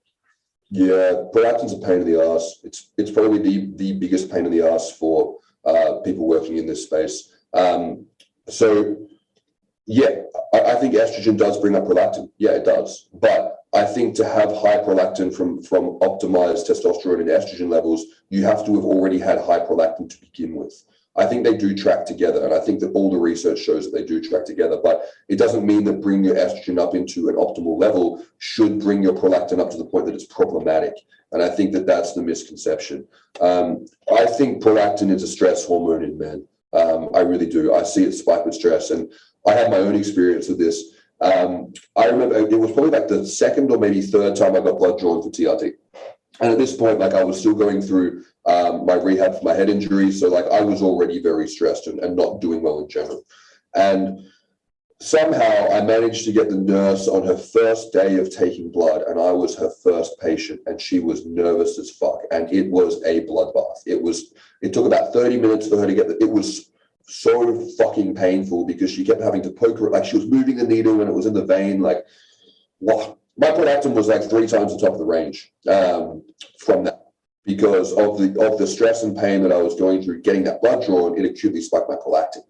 Yeah, prolactin's a pain in the ass. It's probably the biggest pain in the ass for people working in this space. So yeah, I think estrogen does bring up prolactin. Yeah, it does. But I think to have high prolactin from optimized testosterone and estrogen levels, you have to have already had high prolactin to begin with. I think they do track together, and I think that all the research shows that they do track together, but it doesn't mean that bringing your estrogen up into an optimal level should bring your prolactin up to the point that it's problematic. And I think that that's the misconception. I think prolactin is a stress hormone in men. I really do. I see it spike with stress, and I had my own experience with this. I remember it was probably like the second or maybe third time I got blood drawn for TRT. And at this point, like, I was still going through my rehab for my head injury. So like I was already very stressed and not doing well in general. And somehow I managed to get the nurse on her first day of taking blood, and I was her first patient, and she was nervous as fuck. And it was a bloodbath. It took about 30 minutes for her to get it was so fucking painful, because she kept having to poke her, like she was moving the needle when it was in the vein. Like, what? My prolactin was like 3 times the top of the range from that, because of the stress and pain that I was going through getting that blood drawn. It acutely spiked my prolactin.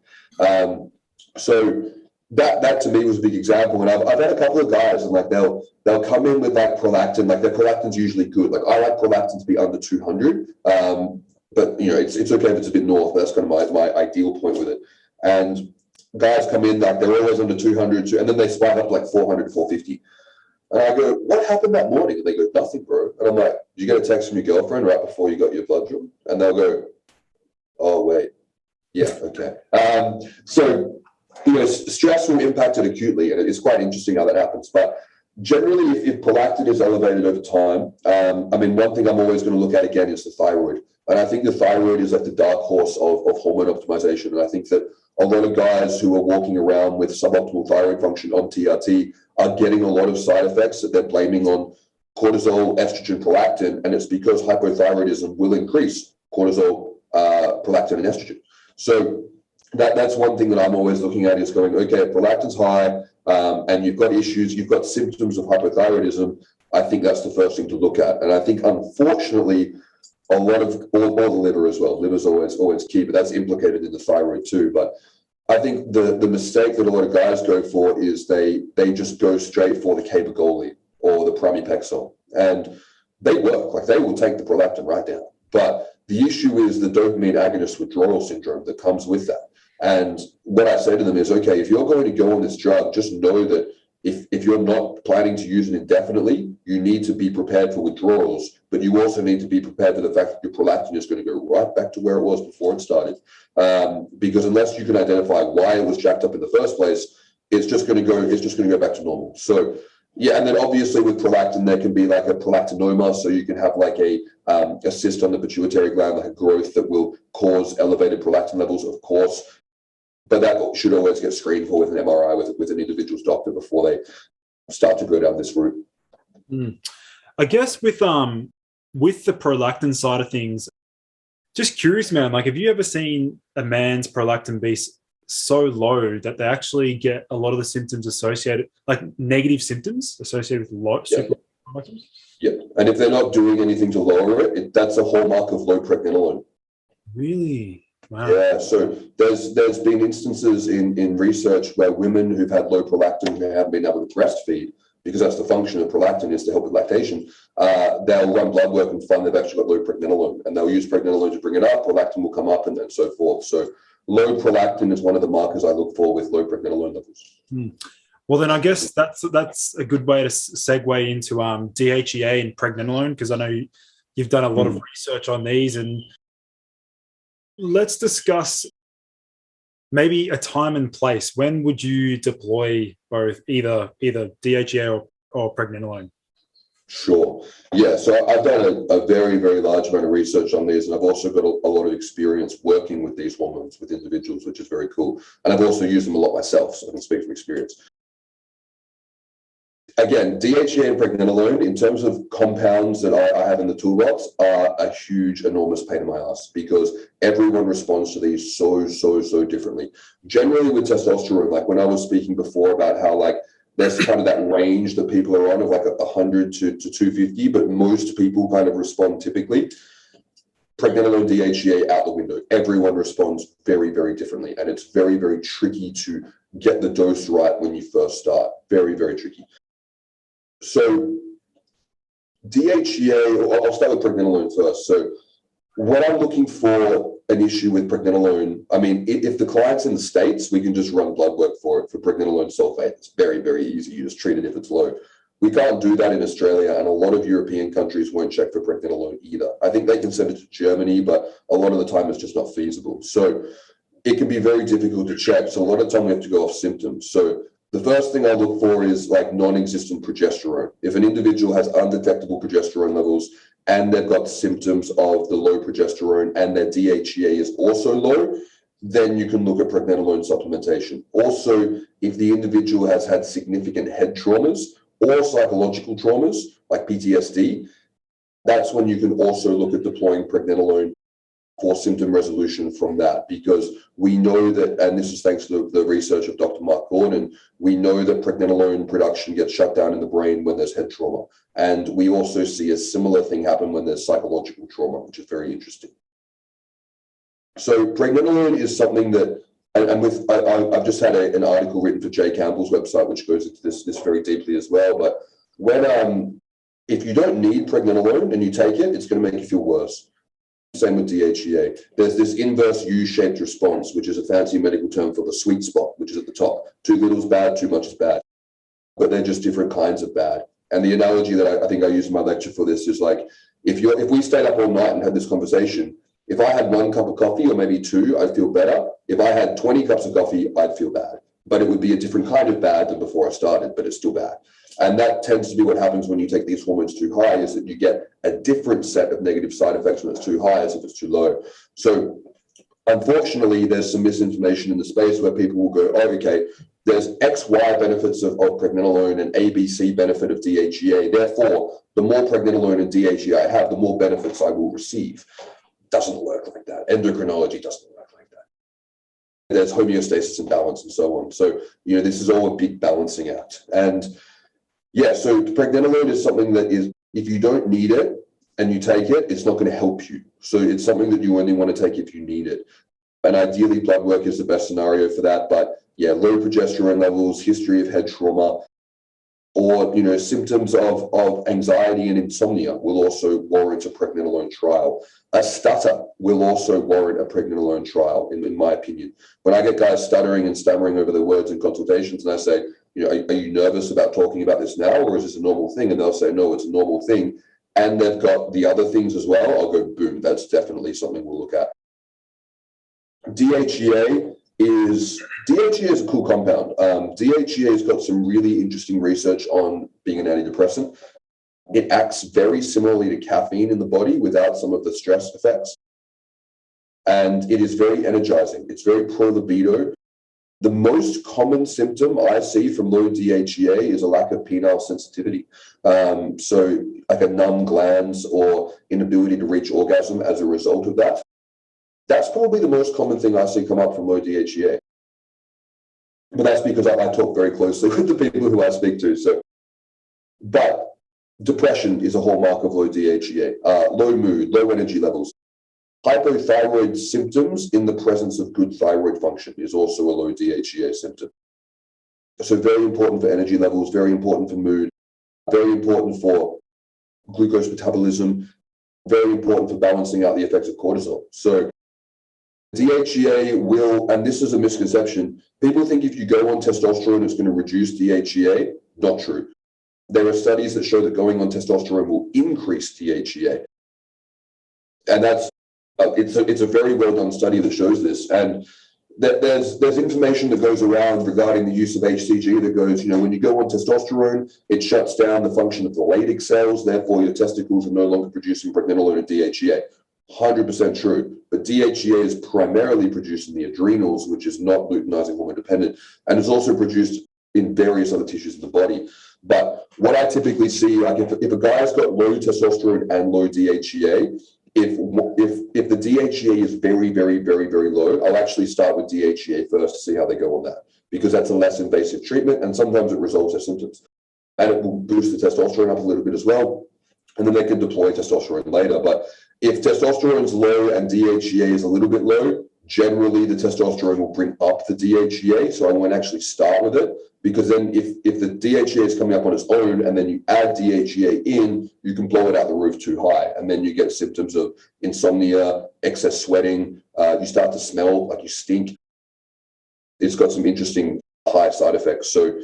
So that to me was a big example. And I've had a couple of guys, and like they'll come in with like prolactin, like their prolactin's usually good. Like I like prolactin to be under 200, but you know it's okay if it's a bit north. That's kind of my ideal point with it. And guys come in like they're always under 200, and then they spike up like 400, 450. And I go, what happened that morning? And they go, nothing, bro. And I'm like, did you get a text from your girlfriend right before you got your blood drawn? And they'll go, oh, wait. Yeah, okay. So, you know, stress will impact it acutely, and it's quite interesting how that happens. But generally, if prolactin is elevated over time, I mean, one thing I'm always going to look at again is the thyroid. And I think the thyroid is like the dark horse of hormone optimization. And I think that a lot of guys who are walking around with suboptimal thyroid function on TRT are getting a lot of side effects that they're blaming on cortisol, estrogen, prolactin, and it's because hypothyroidism will increase cortisol, prolactin, and estrogen. So that's one thing that I'm always looking at, is going, okay, prolactin's high, and you've got issues, you've got symptoms of hypothyroidism. I think that's the first thing to look at. And I think, unfortunately, a lot of, or the liver as well. Liver's always key, but that's implicated in the thyroid too. But I think the mistake that a lot of guys go for is they just go straight for the Cabergoline or the Pramipexole, and they work. Like, they will take the prolactin right down. But the issue is the dopamine agonist withdrawal syndrome that comes with that. And what I say to them is, okay, if you're going to go on this drug, just know that if you're not planning to use it indefinitely, you need to be prepared for withdrawals, but you also need to be prepared for the fact that your prolactin is going to go right back to where it was before it started. Because unless you can identify why it was jacked up in the first place, it's just going to go back to normal. So yeah, and then obviously with prolactin, there can be like a prolactinoma, so you can have like a cyst on the pituitary gland, like a growth that will cause elevated prolactin levels, of course. But that should always get screened for with an MRI with an individual's doctor before they start to go down this route. I guess with the prolactin side of things, just curious, man, like, have you ever seen a man's prolactin be so low that they actually get a lot of the symptoms associated, like negative symptoms associated with super prolactin? Yeah, and if they're not doing anything to lower it, that's a hallmark of low pregnenolone. Really? Wow. Yeah, so there's been instances in research where women who've had low prolactin, who haven't been able to breastfeed, because that's the function of prolactin, is to help with lactation, they'll run blood work and find they've actually got low pregnenolone, and they'll use pregnenolone to bring it up, prolactin will come up, and so forth. So low prolactin is one of the markers I look for with low pregnenolone levels. Well, then I guess that's a good way to segue into DHEA and pregnenolone, because I know you've done a lot of research on these. And let's discuss maybe a time and place. When would you deploy both, either DHEA or pregnenolone? Sure. Yeah. So I've done a very, very large amount of research on these, and I've also got a lot of experience working with these hormones with individuals, which is very cool. And I've also used them a lot myself, so I can speak from experience. Again, DHEA and pregnenolone, in terms of compounds that I have in the toolbox, are a huge, enormous pain in my ass because everyone responds to these so differently. Generally with testosterone, like when I was speaking before about how like there's kind of that range that people are on of like 100 to 250, but most people kind of respond typically. Pregnenolone, DHEA out the window. Everyone responds very, very differently. And it's very, very tricky to get the dose right when you first start. Very, very tricky. So DHEA, I'll start with pregnenolone first. So when I'm looking for an issue with pregnenolone, I mean, if the client's in the States, we can just run blood work for it for pregnenolone sulfate. It's very, very easy. You just treat it if it's low. We can't do that in Australia, and a lot of European countries won't check for pregnenolone either. I think they can send it to Germany, but a lot of the time it's just not feasible. So it can be very difficult to check. So a lot of time we have to go off symptoms. So the first thing I look for is like non-existent progesterone. If an individual has undetectable progesterone levels and they've got symptoms of the low progesterone and their DHEA is also low, then you can look at pregnenolone supplementation. Also, if the individual has had significant head traumas or psychological traumas like PTSD, that's when you can also look at deploying pregnenolone for symptom resolution from that, because we know that, and this is thanks to the research of Dr. Mark Gordon, we know that pregnenolone production gets shut down in the brain when there's head trauma. And we also see a similar thing happen when there's psychological trauma, which is very interesting. So pregnenolone is something that, I've just had an article written for Jay Campbell's website, which goes into this very deeply as well. But when, if you don't need pregnenolone and you take it, it's going to make you feel worse. Same with DHEA. There's this inverse U-shaped response, which is a fancy medical term for the sweet spot, which is at the top. Too little is bad, too much is bad. But they're just different kinds of bad. And the analogy that I think I use in my lecture for this is like, if we stayed up all night and had this conversation, if I had 1 cup of coffee or maybe 2, I'd feel better. If I had 20 cups of coffee, I'd feel bad. But it would be a different kind of bad than before I started, but it's still bad. And that tends to be what happens when you take these hormones too high, is that you get a different set of negative side effects when it's too high as if it's too low. So unfortunately, there's some misinformation in the space where people will go, oh, okay, there's XY benefits of pregnenolone and ABC benefit of DHEA. Therefore, the more pregnenolone and DHEA I have, the more benefits I will receive. Doesn't work like that. Endocrinology doesn't work like that. There's homeostasis and balance and so on. So, this is all a big balancing act. And yeah, so pregnenolone is something that is, if you don't need it and you take it, it's not going to help you. So it's something that you only want to take if you need it. And ideally, blood work is the best scenario for that. But yeah, low progesterone levels, history of head trauma, or symptoms of anxiety and insomnia will also warrant a pregnenolone trial. A stutter will also warrant a pregnenolone trial, in my opinion. When I get guys stuttering and stammering over their words in consultations, and I say, are you nervous about talking about this now, or is this a normal thing? And they'll say, no, it's a normal thing. And they've got the other things as well. I'll go, boom, that's definitely something we'll look at. DHEA is a cool compound. DHEA has got some really interesting research on being an antidepressant. It acts very similarly to caffeine in the body without some of the stress effects. And it is very energizing. It's very pro-libido. The most common symptom I see from low DHEA is a lack of penile sensitivity. So like a numb glands or inability to reach orgasm as a result of that. That's probably the most common thing I see come up from low DHEA. But that's because I talk very closely with the people who I speak to. But depression is a hallmark of low DHEA. Low mood, low energy levels. Hypothyroid symptoms in the presence of good thyroid function is also a low DHEA symptom. So very important for energy levels, very important for mood, very important for glucose metabolism, very important for balancing out the effects of cortisol. So DHEA will, and this is a misconception, people think if you go on testosterone, it's going to reduce DHEA. Not true. There are studies that show that going on testosterone will increase DHEA. And that's, it's a very well done study that shows this. And there's information that goes around regarding the use of HCG that goes, when you go on testosterone, it shuts down the function of the Leydig cells, therefore your testicles are no longer producing pregnenolone and DHEA. 100% true, but DHEA is primarily produced in the adrenals, which is not luteinizing hormone dependent, and is also produced in various other tissues of the body. But what I typically see, like if a guy's got low testosterone and low DHEA, if the DHEA is very, very, very, very low, I'll actually start with DHEA first to see how they go on that, because that's a less invasive treatment, and sometimes it resolves their symptoms. And it will boost the testosterone up a little bit as well, and then they can deploy testosterone later. But if testosterone is low and DHEA is a little bit low, generally the testosterone will bring up the DHEA, so I won't actually start with it, because then if the DHEA is coming up on its own and then you add DHEA in, you can blow it out the roof too high, and then you get symptoms of insomnia, excess sweating, you start to smell like you stink. It's got some interesting high side effects. So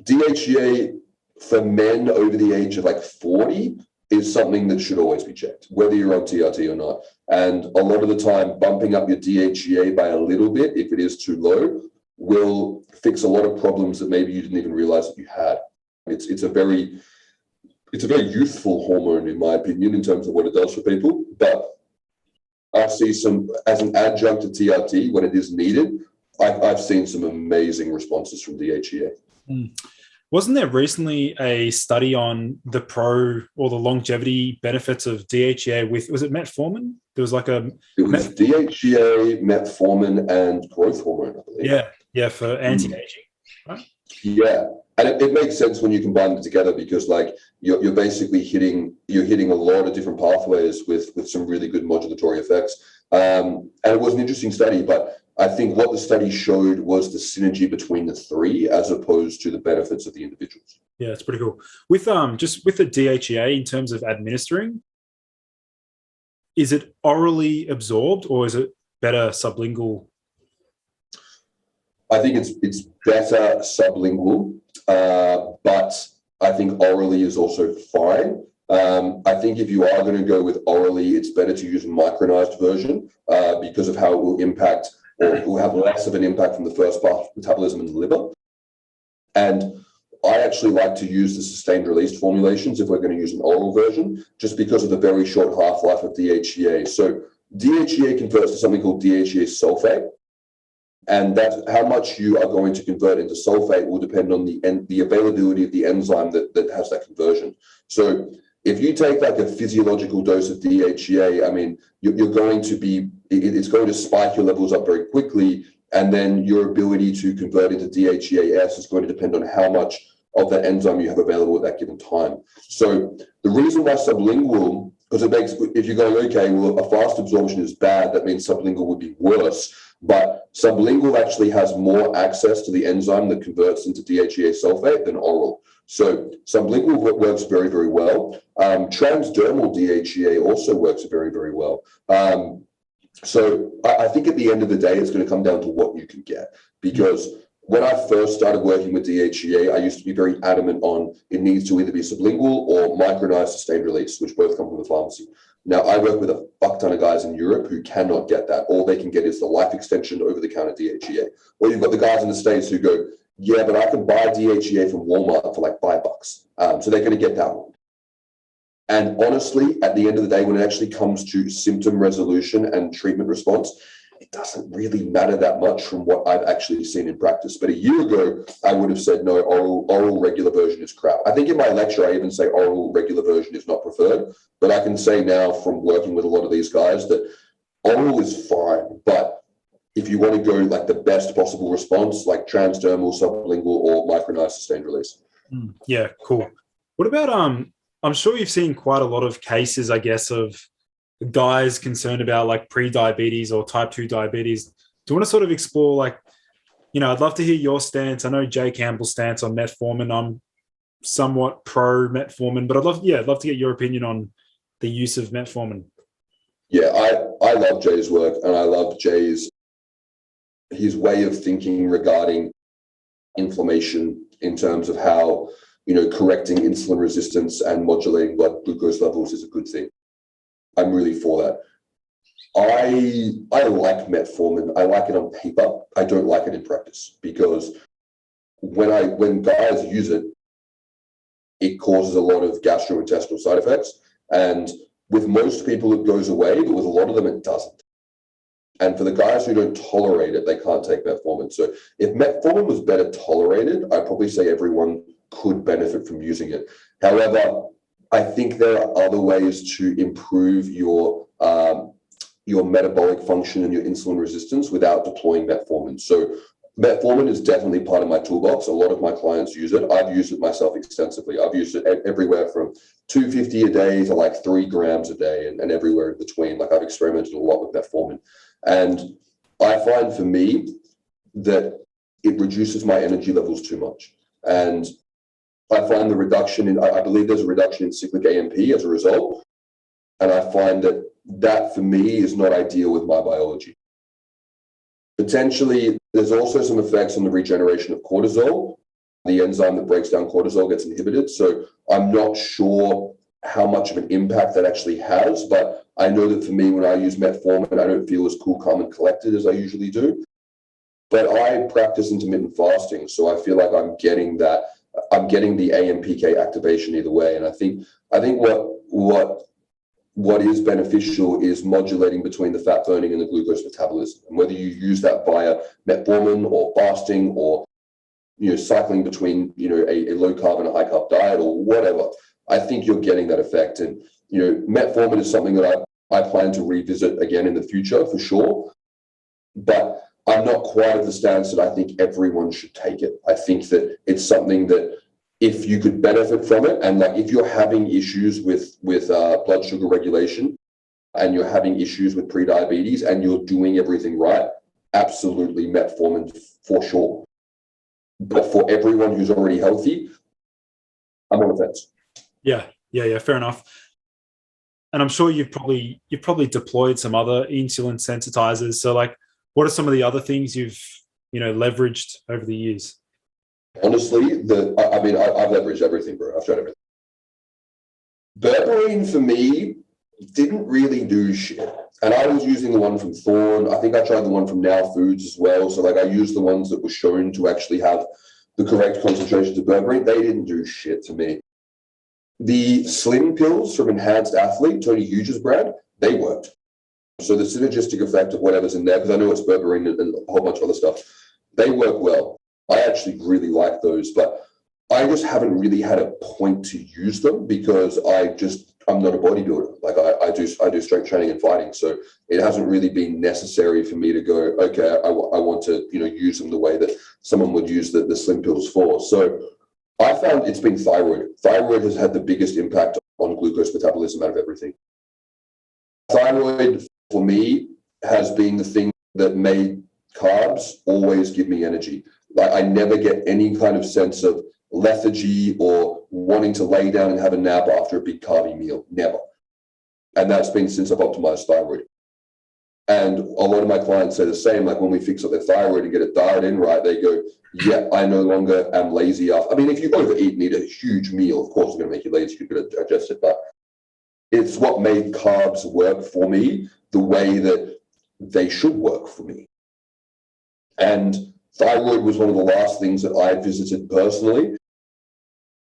DHEA for men over the age of like 40 is something that should always be checked, whether you're on TRT or not. And a lot of the time, bumping up your DHEA by a little bit, if it is too low, will fix a lot of problems that maybe you didn't even realize that you had. It's a very youthful hormone, in my opinion, in terms of what it does for people. But I see some, as an adjunct to TRT, when it is needed, I've seen some amazing responses from DHEA. Wasn't there recently a study on the the longevity benefits of DHEA was it Metformin? There was like it was DHEA, Metformin, and growth hormone, I believe. Yeah, for anti-aging, right? Yeah, and it makes sense when you combine them together, because like you're basically hitting a lot of different pathways with some really good modulatory effects. And it was an interesting study, but I think what the study showed was the synergy between the three, as opposed to the benefits of the individuals. Yeah, it's pretty cool. With just with the DHEA, in terms of administering, is it orally absorbed or is it better sublingual? I think it's better sublingual, but I think orally is also fine. I think if you are going to go with orally, it's better to use a micronized version because of how it will impact, or it will have less of an impact from the first part of metabolism in the liver. And I actually like to use the sustained release formulations if we're going to use an oral version, just because of the very short half-life of DHEA. So DHEA converts to something called DHEA sulfate, and that's how much you are going to convert into sulfate will depend on the availability of the enzyme that has that conversion. So if you take like a physiological dose of DHEA, I mean, you're going to be, it's going to spike your levels up very quickly, and then your ability to convert into DHEAS is going to depend on how much of that enzyme you have available at that given time. So the reason why sublingual, because it makes, if you're going, okay, well, a fast absorption is bad, that means sublingual would be worse. But sublingual actually has more access to the enzyme that converts into DHEA sulfate than oral. So sublingual works very, very well. Transdermal DHEA also works very, very well. So I think at the end of the day, it's going to come down to what you can get. Because when I first started working with DHEA, I used to be very adamant on it needs to either be sublingual or micronized sustained release, which both come from the pharmacy. Now, I work with a fuck ton of guys in Europe who cannot get that. All they can get is the life extension over-the-counter DHEA. Or you've got the guys in the States who go, yeah, but I can buy DHEA from Walmart for like $5. So they're going to get that one. And honestly, at the end of the day, when it actually comes to symptom resolution and treatment response, it doesn't really matter that much from what I've actually seen in practice. But a year ago, I would have said, no, oral regular version is crap. I think in my lecture, I even say oral regular version is not preferred. But I can say now from working with a lot of these guys that oral is fine. But if you want to go like the best possible response, like transdermal, sublingual, or micronized sustained release. Yeah, cool. What about, I'm sure you've seen quite a lot of cases, I guess, of guys concerned about like pre-diabetes or type 2 diabetes. Do you want to sort of explore, like, I'd love to hear your stance. I know Jay Campbell's stance on metformin. I'm somewhat pro metformin, but I'd love to get your opinion on the use of metformin. Yeah, I love Jay's work, and I love his way of thinking regarding inflammation in terms of how, correcting insulin resistance and modulating blood glucose levels is a good thing. I'm really for that. I like metformin. I like it on paper. I don't like it in practice, because when guys use it, it causes a lot of gastrointestinal side effects. And with most people, it goes away, but with a lot of them, it doesn't. And for the guys who don't tolerate it, they can't take metformin. So if metformin was better tolerated, I'd probably say everyone could benefit from using it. However, I think there are other ways to improve your metabolic function and your insulin resistance without deploying metformin. So metformin is definitely part of my toolbox. A lot of my clients use it. I've used it myself extensively. I've used it everywhere from 250 a day to like 3 grams a day, and everywhere in between. Like, I've experimented a lot with metformin. And I find for me that it reduces my energy levels too much. And I find the reduction in, I believe there's a reduction in cyclic AMP as a result. And I find that for me is not ideal with my biology. Potentially, there's also some effects on the regeneration of cortisol. The enzyme that breaks down cortisol gets inhibited. So I'm not sure how much of an impact that actually has, but I know that for me, when I use metformin, I don't feel as cool, calm, and collected as I usually do. But I practice intermittent fasting, so I feel like I'm getting the AMPK activation either way. And I think what is beneficial is modulating between the fat burning and the glucose metabolism. And whether you use that via metformin or fasting, or cycling between a low carb and a high carb diet, or whatever, I think you're getting that effect. And metformin is something that I plan to revisit again in the future for sure. But I'm not quite of the stance that I think everyone should take it. I think that it's something that if you could benefit from it, and like if you're having issues with blood sugar regulation, and you're having issues with prediabetes, and you're doing everything right, absolutely metformin for sure. But for everyone who's already healthy, I'm on the fence. Yeah, fair enough. And I'm sure you've probably deployed some other insulin sensitizers. So, like, what are some of the other things you've leveraged over the years? Honestly, I've leveraged everything, bro. I've tried everything. Berberine for me didn't really do shit. And I was using the one from Thorne. I think I tried the one from Now Foods as well. So like, I used the ones that were shown to actually have the correct concentrations of berberine. They didn't do shit to me. The slim pills from Enhanced Athlete, Tony Hughes' brand, they worked. So the synergistic effect of whatever's in there, because I know it's berberine and a whole bunch of other stuff, they work well. I actually really like those, but I just haven't really had a point to use them, because I'm not a bodybuilder. Like I do strength training and fighting. So it hasn't really been necessary for me to go, okay, I want to, use them the way that someone would use the slim pills for. So I found it's been thyroid. Thyroid has had the biggest impact on glucose metabolism out of everything. Thyroid for me has been the thing that made carbs always give me energy. Like, I never get any kind of sense of lethargy or wanting to lay down and have a nap after a big carby meal. Never. And that's been since I've optimized thyroid. And a lot of my clients say the same. Like, when we fix up their thyroid and get it dialed in right, they go, yeah, I no longer am lazy after. I mean, if you overeat and eat a huge meal, of course it's going to make you lazy. You're going to digest it. But it's what made carbs work for me the way that they should work for me. And thyroid was one of the last things that I visited personally.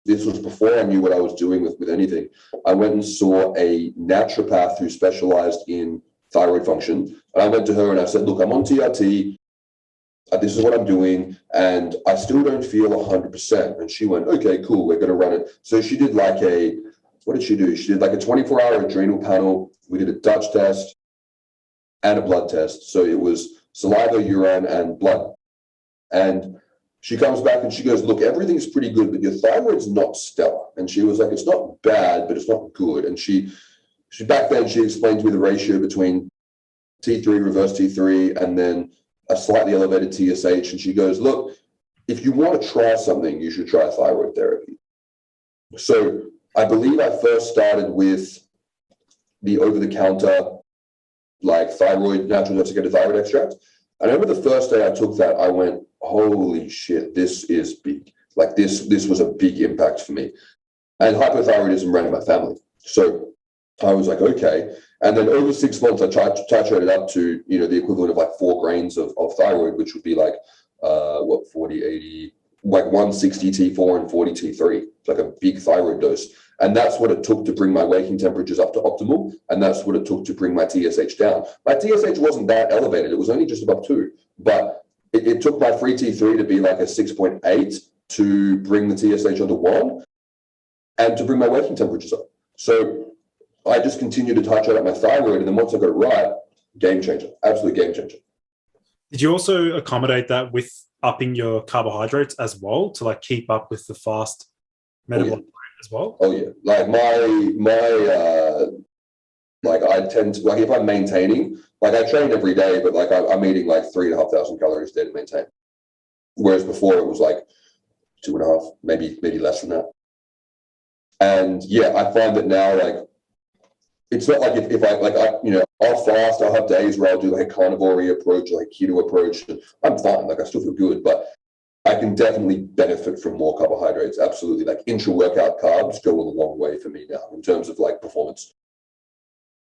This was before I knew what I was doing with anything. I went and saw a naturopath who specialized in thyroid function. And I went to her and I said, look, I'm on TRT. This is what I'm doing. And I still don't feel 100%. And she went, okay, cool. We're going to run it. So she did what did she do? She did like a 24-hour adrenal panel. We did a Dutch test and a blood test. So it was saliva, urine, and blood. And she comes back and she goes, look, everything's pretty good, but your thyroid's not stellar. And she was like, it's not bad, but it's not good. And she back then, she explained to me the ratio between T3, reverse T3, and then a slightly elevated TSH. And she goes, look, if you want to try something, you should try thyroid therapy. So I believe I first started with the over-the-counter, like thyroid, natural desiccated thyroid extract. And I remember the first day I took that, I went, holy shit, this is big. Like this was a big impact for me. And hypothyroidism ran in my family. So I was like, okay. And then over 6 months, I titrated up to, the equivalent of like 4 grains of thyroid, which would be like, 40, 80, like 160 T4 and 40 T3. It's like a big thyroid dose. And that's what it took to bring my waking temperatures up to optimal. And that's what it took to bring my TSH down. My TSH wasn't that elevated. It was only just above 2. But it took my free T3 to be like a 6.8 to bring the TSH onto 1 and to bring my waking temperatures up. So I just continued to titrate up my thyroid. And then once I got it right, game changer, absolute game changer. Did you also accommodate that with upping your carbohydrates as well to like keep up with the fast metabolic rate as well? Oh yeah. Like like I tend to, like if I'm maintaining, like I train every day, but like I'm eating like 3,500 calories a day to maintain. Whereas before it was like 2.5, maybe less than that. And yeah, I find that now, like, it's not like if I'll fast, I'll have days where I'll do like a carnivore approach, like keto approach, and I'm fine. Like I still feel good, but I can definitely benefit from more carbohydrates. Absolutely. Like intra-workout carbs go a long way for me now in terms of like performance.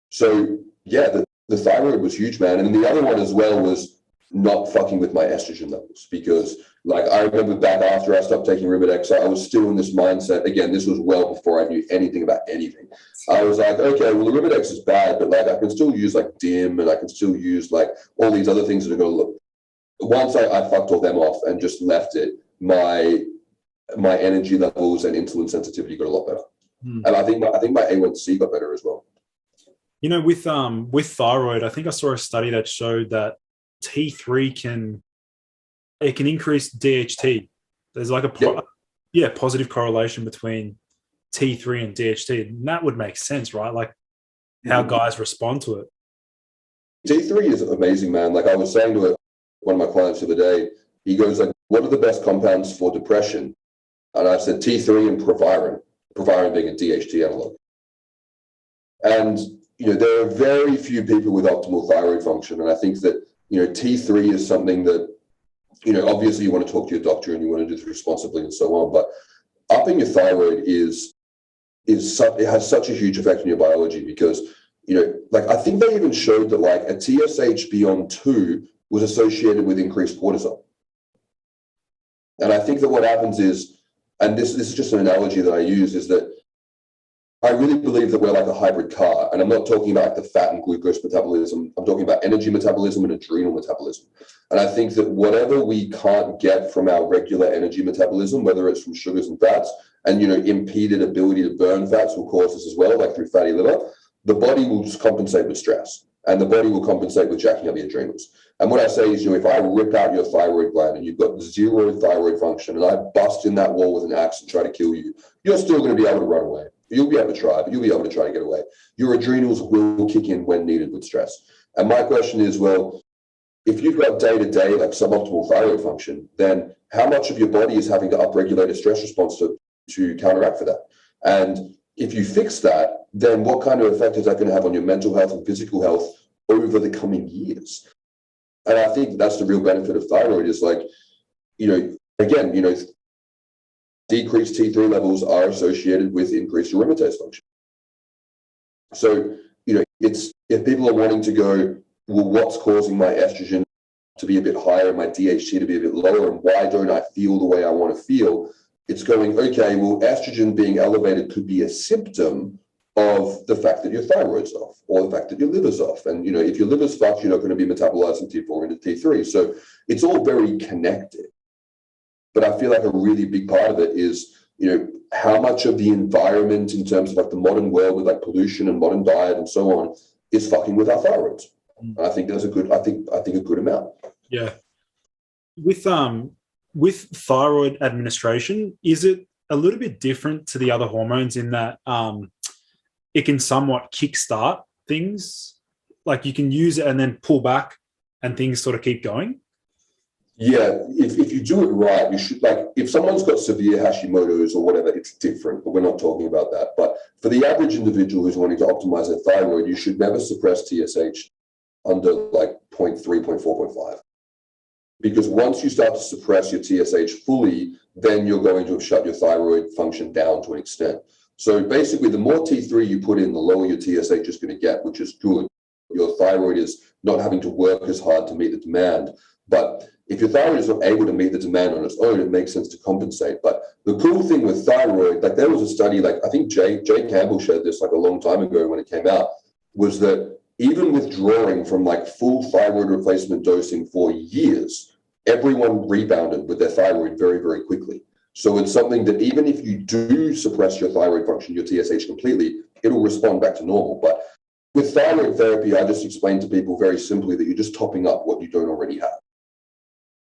So yeah, the thyroid was huge, man. And then the other one as well was not fucking with my estrogen levels, because like I remember back after I stopped taking Arimidex, I was still in this mindset. Again, this was well before I knew anything about anything. I was like, okay, well, the Arimidex is bad, but like I can still use like DIM and I can still use like all these other things that are going to look. Once I fucked all them off and just left it, my energy levels and insulin sensitivity got a lot better. And I think my A1C got better as well. With thyroid, I think I saw a study that showed that T3 can increase DHT. There's like a positive correlation between T3 and DHT, and that would make sense, right? Like how guys respond to it. T3 is amazing, man. Like I was saying to one of my clients the other day, he goes like, what are the best compounds for depression? And I said T3 and proviron being a DHT analog. And there are very few people with optimal thyroid function, and I think that T3 is something that obviously you want to talk to your doctor and you want to do this responsibly and so on, but upping your thyroid it has such a huge effect on your biology, because like I think they even showed that like a TSH beyond 2 was associated with increased cortisol. And I think that what happens is, and this is just an analogy that I use, is that I really believe that we're like a hybrid car. And I'm not talking about the fat and glucose metabolism. I'm talking about energy metabolism and adrenal metabolism. And I think that whatever we can't get from our regular energy metabolism, whether it's from sugars and fats, and impeded ability to burn fats will cause this as well, like through fatty liver, the body will just compensate with stress. And the body will compensate with jacking up the adrenals. And what I say is, if I rip out your thyroid gland and you've got zero thyroid function, and I bust in that wall with an axe and try to kill you, you're still going to be able to run away. You'll be able to try, but you'll be able to try to get away. Your adrenals will kick in when needed with stress. And my question is, well, if you've got day-to-day like suboptimal thyroid function, then how much of your body is having to upregulate a stress response to counteract for that? And if you fix that, then what kind of effect is that going to have on your mental health and physical health over the coming years? And I think that's the real benefit of thyroid is like, again, decreased T3 levels are associated with increased aromatase function. So, it's, if people are wanting to go, well, what's causing my estrogen to be a bit higher and my DHT to be a bit lower, and why don't I feel the way I want to feel? It's going, okay, well, estrogen being elevated could be a symptom of the fact that your thyroid's off or the fact that your liver's off. And, if your liver's fucked, you're not going to be metabolizing T4 into T3. So it's all very connected. But I feel like a really big part of it is, how much of the environment in terms of like the modern world with like pollution and modern diet and so on is fucking with our thyroids. And I think there's a good amount. Yeah. With thyroid administration, is it a little bit different to the other hormones in that it can somewhat kickstart things? Like you can use it and then pull back and things sort of keep going? Yeah, if you do it right, you should, like, if someone's got severe Hashimoto's or whatever, it's different, but we're not talking about that. But for the average individual who's wanting to optimize their thyroid, you should never suppress TSH under like 0.3, 0.4, 0.5. Because once you start to suppress your TSH fully, then you're going to have shut your thyroid function down to an extent. So basically, the more T3 you put in, the lower your TSH is going to get, which is good. Your thyroid is not having to work as hard to meet the demand. But if your thyroid is not able to meet the demand on its own, it makes sense to compensate. But the cool thing with thyroid, like there was a study, like I think Jay Campbell shared this like a long time ago when it came out, was that even withdrawing from like full thyroid replacement dosing for years, everyone rebounded with their thyroid very, very quickly. So it's something that even if you do suppress your thyroid function, your TSH completely, it'll respond back to normal. But with thyroid therapy, I just explain to people very simply that you're just topping up what you don't already have.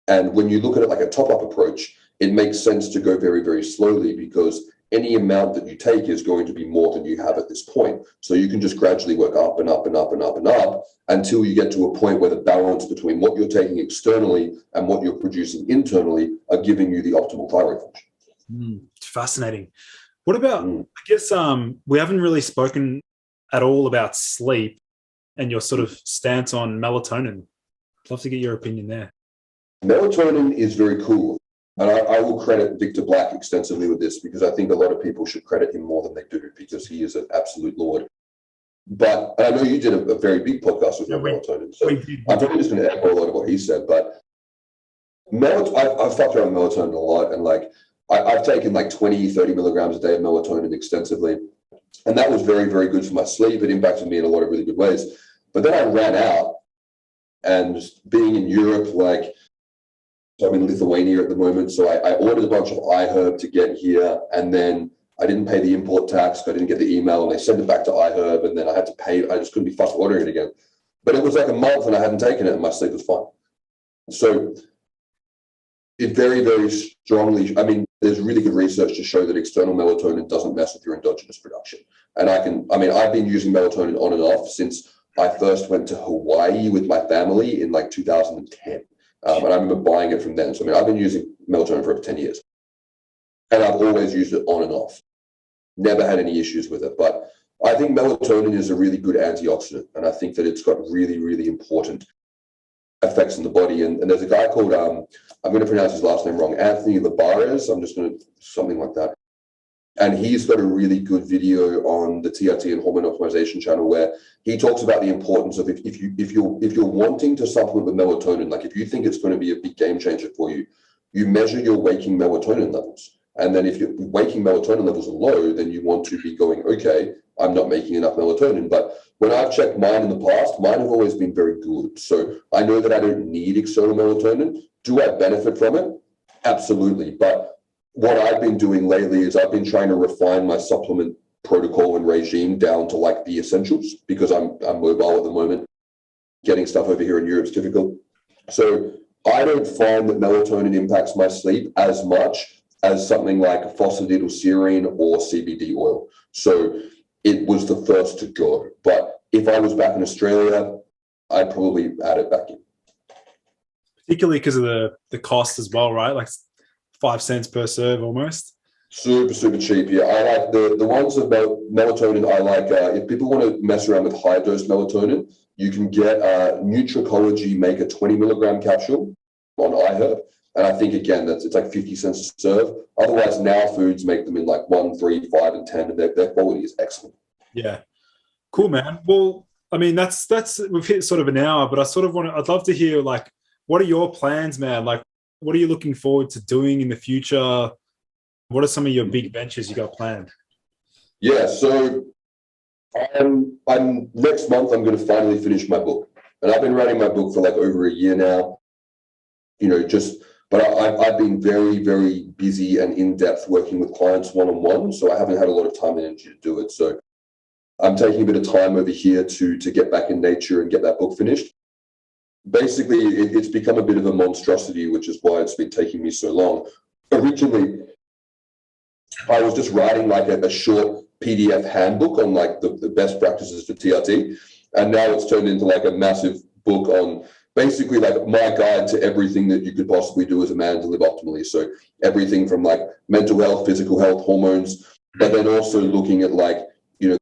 And when you look at it like a top-up approach, it makes sense to go very, very slowly because any amount that you take is going to be more than you have at this point. So you can just gradually work up and up and up and up and up until you get to a point where the balance between what you're taking externally and what you're producing internally are giving you the optimal thyroid function. Fascinating. What about, I guess we haven't really spoken at all about sleep and your sort of stance on melatonin. I'd love to get your opinion there. Melatonin is very cool. And I will credit Victor Black extensively with this because I think a lot of people should credit him more than they do because he is an absolute lord. But I know you did a very big podcast with melatonin. So I'm probably just going to echo a lot of what he said. But I've fucked around melatonin a lot. And like I've taken like 20, 30 milligrams a day of melatonin extensively. And that was very, very good for my sleep. It impacted me in a lot of really good ways. But then I ran out. And being in Europe, like, so I'm in Lithuania at the moment. So I ordered a bunch of iHerb to get here. And then I didn't pay the import tax. I didn't get the email. And they sent it back to iHerb. And then I had to pay. I just couldn't be fucked ordering it again. But it was like a month and I hadn't taken it and my sleep was fine. So it very, very strongly, I mean, there's really good research to show that external melatonin doesn't mess with your endogenous production. And I've been using melatonin on and off since I first went to Hawaii with my family in like 2010. And I remember buying it from then. So, I've been using melatonin for over 10 years. And I've always used it on and off. Never had any issues with it. But I think melatonin is a really good antioxidant. And I think that it's got really, really important effects in the body. And there's a guy called, I'm going to pronounce his last name wrong, Anthony Labarez. I'm just going to, something like that. And he's got a really good video on the TRT and hormone optimization channel where he talks about the importance of if you're wanting to supplement with melatonin, like if you think it's going to be a big game changer for you, you measure your waking melatonin levels. And then if your waking melatonin levels are low, then you want to be going, okay, I'm not making enough melatonin. But when I've checked mine in the past, mine have always been very good. So I know that I don't need external melatonin. Do I benefit from it? Absolutely. But what I've been doing lately is I've been trying to refine my supplement protocol and regime down to like the essentials because I'm mobile at the moment. Getting stuff over here in Europe is difficult. So I don't find that melatonin impacts my sleep as much as something like phosphatidylserine or CBD oil. So it was the first to go. But if I was back in Australia, I'd probably add it back in. Particularly because of the cost as well, right? Like 5 cents per serve almost. Super, super cheap. Yeah, I like the ones of melatonin. I like if people want to mess around with high dose melatonin, you can get Nutricology make a 20 milligram capsule on iHerb. And I think again it's like 50 cents a serve. Otherwise, Now Foods make them in like 1, 3, 5, and 10, and their quality is excellent. Yeah, cool, man. Well, I mean that's we've hit sort of an hour, but I'd love to hear like what are your plans, man? Like, what are you looking forward to doing in the future? What are some of your big ventures you got planned? Yeah, so I'm next month I'm going to finally finish my book, and I've been writing my book for like over a year now. But I've been very, very busy and in depth working with clients one-on-one, so I haven't had a lot of time and energy to do it. So I'm taking a bit of time over here to get back in nature and get that book finished. Basically, it's become a bit of a monstrosity, which is why it's been taking me so long. Originally, I was just writing like a short PDF handbook on like the best practices for TRT. And now it's turned into like a massive book on basically like my guide to everything that you could possibly do as a man to live optimally. So everything from like mental health, physical health, hormones, but then also looking at like,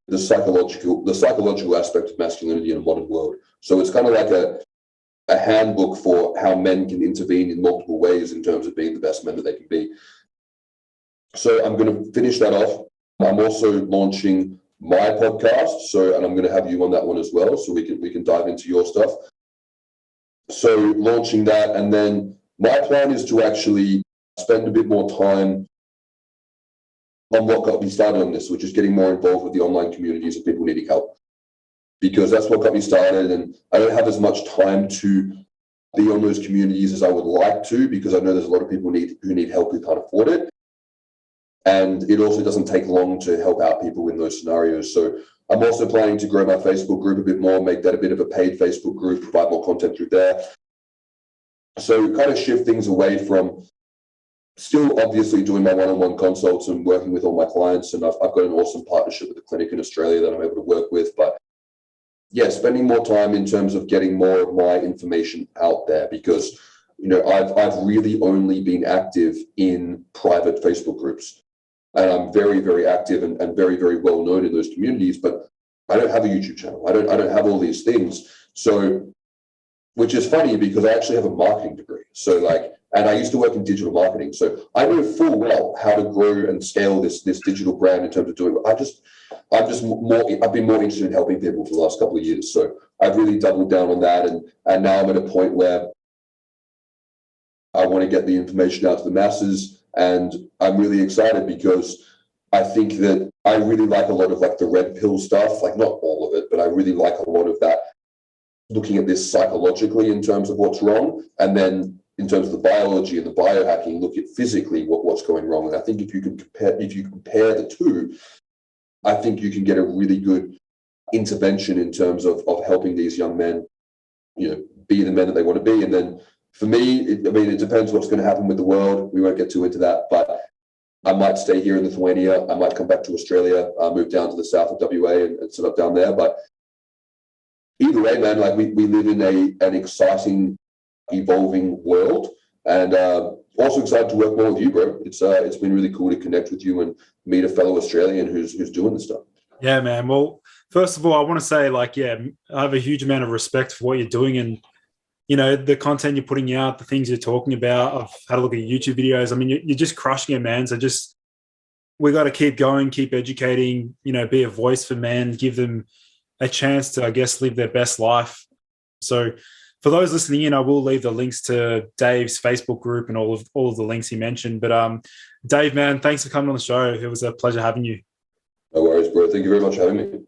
the psychological aspect of masculinity in a modern world. So it's kind of like a handbook for how men can intervene in multiple ways in terms of being the best men that they can be. So I'm going to finish that off. I'm also launching my podcast, and I'm going to have you on that one as well, so we can dive into your stuff. So launching that, and then my plan is to actually spend a bit more time on what got me started on this, which is getting more involved with the online communities of people needing help, because that's what got me started. And I don't have as much time to be on those communities as I would like to, because I know there's a lot of people who need help who can't afford it. And it also doesn't take long to help out people in those scenarios. So I'm also planning to grow my Facebook group a bit more, make that a bit of a paid Facebook group, provide more content through there. So kind of shift things away from still obviously doing my one-on-one consults and working with all my clients. And I've got an awesome partnership with a clinic in Australia that I'm able to work with. But yeah, spending more time in terms of getting more of my information out there, because, you know, I've really only been active in private Facebook groups. And I'm very, very active and very, very well known in those communities, but I don't have a YouTube channel. I don't have all these things. So, which is funny because I actually have a marketing degree. So and I used to work in digital marketing. So I know full well how to grow and scale this digital brand in terms of doing it. I've been more interested in helping people for the last couple of years. So I've really doubled down on that. And now I'm at a point where I want to get the information out to the masses. And I'm really excited because I think that I really like a lot of the red pill stuff, not all of it, but I really like a lot of that, looking at this psychologically in terms of what's wrong. And then in terms of the biology and the biohacking, look at physically what's going wrong. And I think if you compare the two, I think you can get a really good intervention in terms of helping these young men, be the men that they want to be. And then for me, it depends what's going to happen with the world. We won't get too into that, but I might stay here in Lithuania. I might come back to Australia, move down to the south of WA and set up down there. But either way, man, we live in an exciting, evolving world, and also excited to work more with you, bro. It's been really cool to connect with you and meet a fellow Australian who's doing this stuff. Yeah, man. Well, first of all, I want to say, I have a huge amount of respect for what you're doing, and the content you're putting out, the things you're talking about. I've had a look at YouTube videos. I mean, you're just crushing it, man. So we got to keep going, keep educating, be a voice for men, give them a chance to, I guess, live their best life. So for those listening in, I will leave the links to Dave's Facebook group and all of the links he mentioned. But Dave, man, thanks for coming on the show. It was a pleasure having you. No worries, bro. Thank you very much for having me.